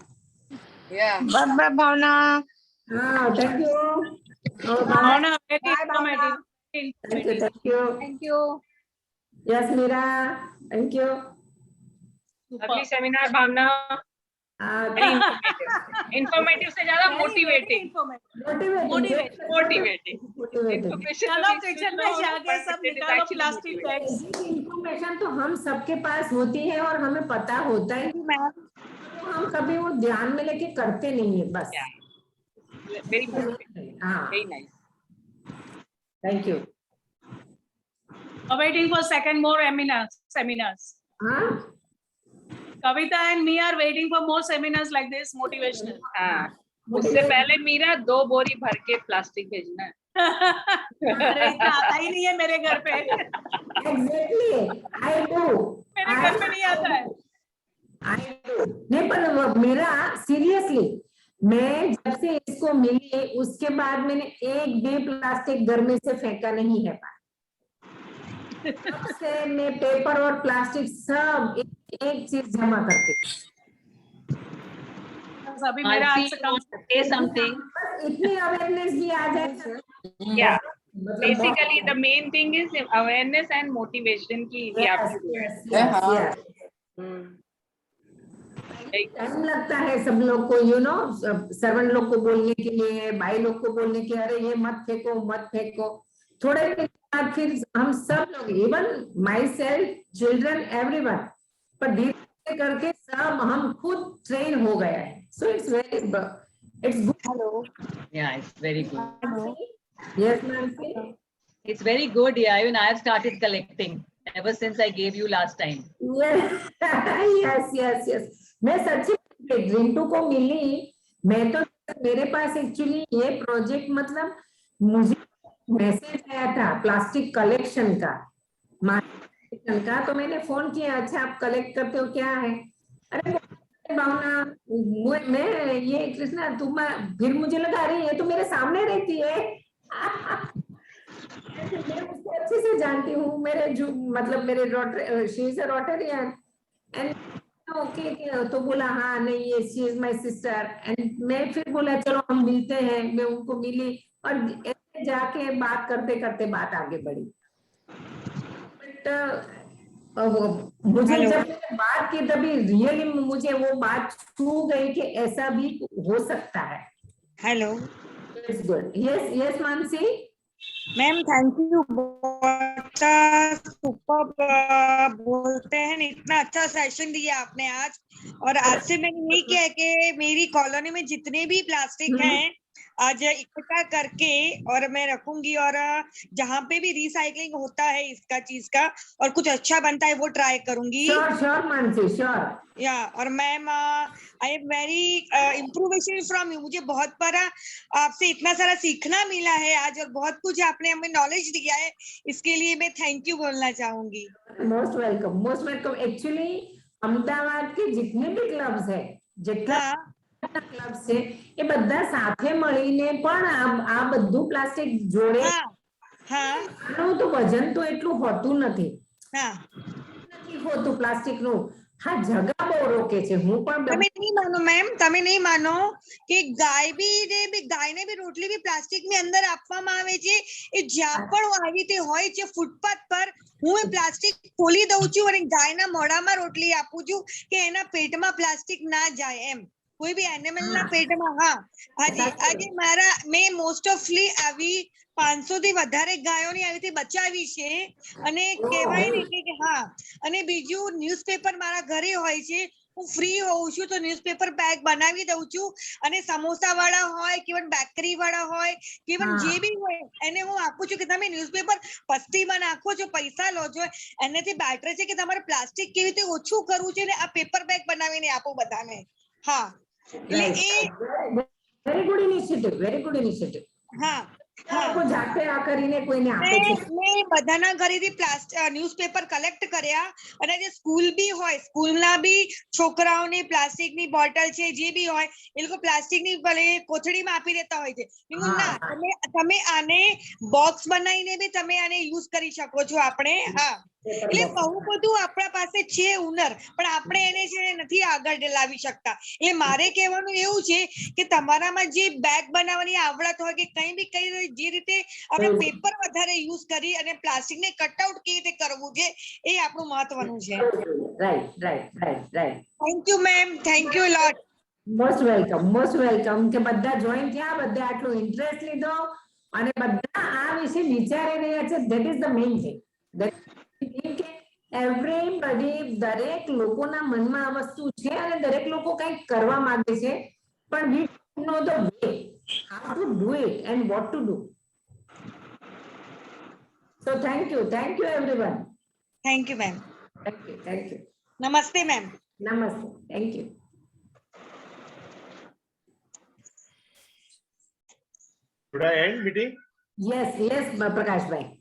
Yeah. Bye, Bhavna. Thank you. Oh, bye. Bhavna, very Bye, Bhavna. informative. Thank you. Thank you. Yes, Meera. Thank you. Lovely seminar, Bhavna. Informative से ज्यादा motivating. Information तो हम सबके पास होती है और हमें पता होता है, तो हम कभी वो ध्यान में लेके करते नहीं है बस। हाँ, thank you. Waiting for second more seminars. Kavita and me are waiting for more seminars like this, motivational. उससे पहले मीरा 2 बोरी भर के प्लास्टिक भेजना है। अरे इतना आता ही नहीं है मेरे घर पे। Exactly, I do. मेरे घर पे नहीं आता है। नहीं, पर मेरा सीरियसली, मैं जब से इसको मिली उसके बाद मैंने एक भी प्लास्टिक घर में से फेंका नहीं है। से मैं पेपर और प्लास्टिक सब एक चीज जमा करती हूँ। अभी मेरा आज से कम इतनी अवेयरनेस भी आ जाए। Yeah, basically the main thing is awareness and motivation की टाइम लगता है सब लोग को, यू नो, सर्वेंट लोग को बोलने के लिए, भाई लोग को बोलने के, अरे ये मत फेंको मत फेंको। थोड़े दिन बाद फिर हम सब लोग, even my self, children, everyone, पर धीरे करके सब हम खुद ट्रेन हो गया है। So it's very, it's good. Hello. Yeah, it's very good. Hello. Yes, Nancy. It's very good. Yeah, even I have started collecting ever since I gave you last time. Yes. मैं सच्ची रिंटू को मिली, मैं तो, मेरे पास actually ये project, मतलब मुझे message आया था प्लास्टिक कलेक्शन का, तो मैंने फोन किया, अच्छा आप कलेक्ट करते हो क्या है? अरे भावना, मैं ये कृष्णा तुम, फिर मुझे लगा अरे ये तो मेरे सामने रहती है। मैं उसको अच्छे से जानती हूँ, मेरे जो, मतलब मेरे she is a Rotarian and okay, तो बोला हाँ नहीं ये she is my sister, and मैं फिर बोला चलो हम मिलते हैं। मैं उनको मिली और जाके बात करते करते बात आगे बढ़ी। बट मुझे जब बात की तभी रियली मुझे वो बात छू गई कि ऐसा भी हो सकता है। Hello, it's good. Yes Mansi ma'am, thank you, बहुत सुपर बोलते हैं, इतना अच्छा सेशन दिया आपने आज। और आज से मैंने यही किया है कि मेरी कॉलोनी में जितने भी प्लास्टिक हैं आज इकट्ठा करके और मैं रखूंगी, और जहाँ पे भी रिसाइकलिंग होता है इसका चीज का और कुछ अच्छा बनता है वो ट्राई करूंगी। Sure Mansi, sure. या, और ma'am I am very improvisation from you. मुझे बहुत बड़ा आपसे इतना सारा सीखना मिला है आज, और बहुत कुछ आपने हमें नॉलेज दिया है, इसके लिए मैं थैंक यू बोलना चाहूंगी। Most welcome, most welcome. Actually Ahmedabad के जितने भी क्लब्स है, जितना ક્લબ છે એ બધા સાથે મળીને પણ આ બધું પ્લાસ્ટિક જોડે, આનું તો વજન તો એટલું હોતું નથી, નથી હોતું પ્લાસ્ટિક નું। हाँ, जगह બહુ રોકે છે। હું પણ તમે નહીં માનો મેમ, તમે નહીં માનો કે ગાયને બી રોટલી બી પ્લાસ્ટિક ની અંદર આપવામાં આવે છે। એ જ્યાં પણ આવી રીતે હોય છે ફૂટપાથ પર, હું એ પ્લાસ્ટિક ખોલી દઉં છું અને ગાયના મોઢામાં રોટલી આપું છું કે એના પેટમાં પ્લાસ્ટિક ના જાય એમ। કોઈ બી એનિમલ ના પેટમાં। હા, આજે મારા મેં મોસ્ટ ઓફલી આવી 500 થી વધારે ગાયોની આવી રીતે બચાવી છે। અને કહેવાય ને કે હા, અને બીજું ન્યૂઝપેપર મારા ઘરે હોય છે, હું ફ્રી હોઉં છું તો ન્યૂઝપેપર બેગ બનાવી દઉં છું, અને સમોસા વાળા હોય કે બેકરી વાળા હોય કે જે બી હોય એને હું આપું છું કે તમે ન્યૂઝપેપર પસ્તીમાં નાખો છો, પૈસા લો છો, એનાથી બેટર છે કે તમારે પ્લાસ્ટિક કેવી રીતે ઓછું કરવું છે ને આ પેપર બેગ બનાવીને આપો બધાને। હા, very good initiative, very good initiative. હા, લોકો જાતે આ કરીને કોઈને આપે છે। મેં બધાના ઘરેથી ન્યૂઝપેપર કલેક્ટ કર્યા, અને જે સ્કૂલ બી હોય, સ્કૂલના બી છોકરાઓને પ્લાસ્ટિકની બોટલ છે જે બી હોય એ લોકો પ્લાસ્ટિકની ભલે કોથળીમાં આપી દેતા હોય છે। ના, તમે આને બોક્સ બનાવીને બી તમે આને યુઝ કરી શકો છો આપણે। હા, એટલે બહુ બધું આપણા પાસે છે હુનર, પણ આપણે એને છે નથી આગળ લાવી શકતા। એટલે મારે કહેવાનું એવું છે કે તમારામાં જે બેગ બનાવવાની આવડત હોય કે કંઈ બી કઈ જે રીતે આપણે પેપર વધારે યુઝ કરી અને પ્લાસ્ટિકને કટ આઉટ કેવી રીતે કરવું છે એ આપણું મહત્વનું છે। Right. Thank you ma'am, thank you lot. Most welcome કે બધા જોઈન થયા, બધા આટલું ઇન્ટરેસ્ટ લીધો અને બધા આ વિશે વિચારી રહ્યા છે. That is the main thing. Everybody, દરેક લોકોના મનમાં આ વસ્તુ છે અને દરેક લોકો કંઈક કરવા માંગે છે, પણ we don't know the way how to do it and what to do. So thank you everyone. Thank you, ma'am. Thank you. Namaste, ma'am. Namaste. Thank you. Should I end meeting? Yes, Prakash bhai.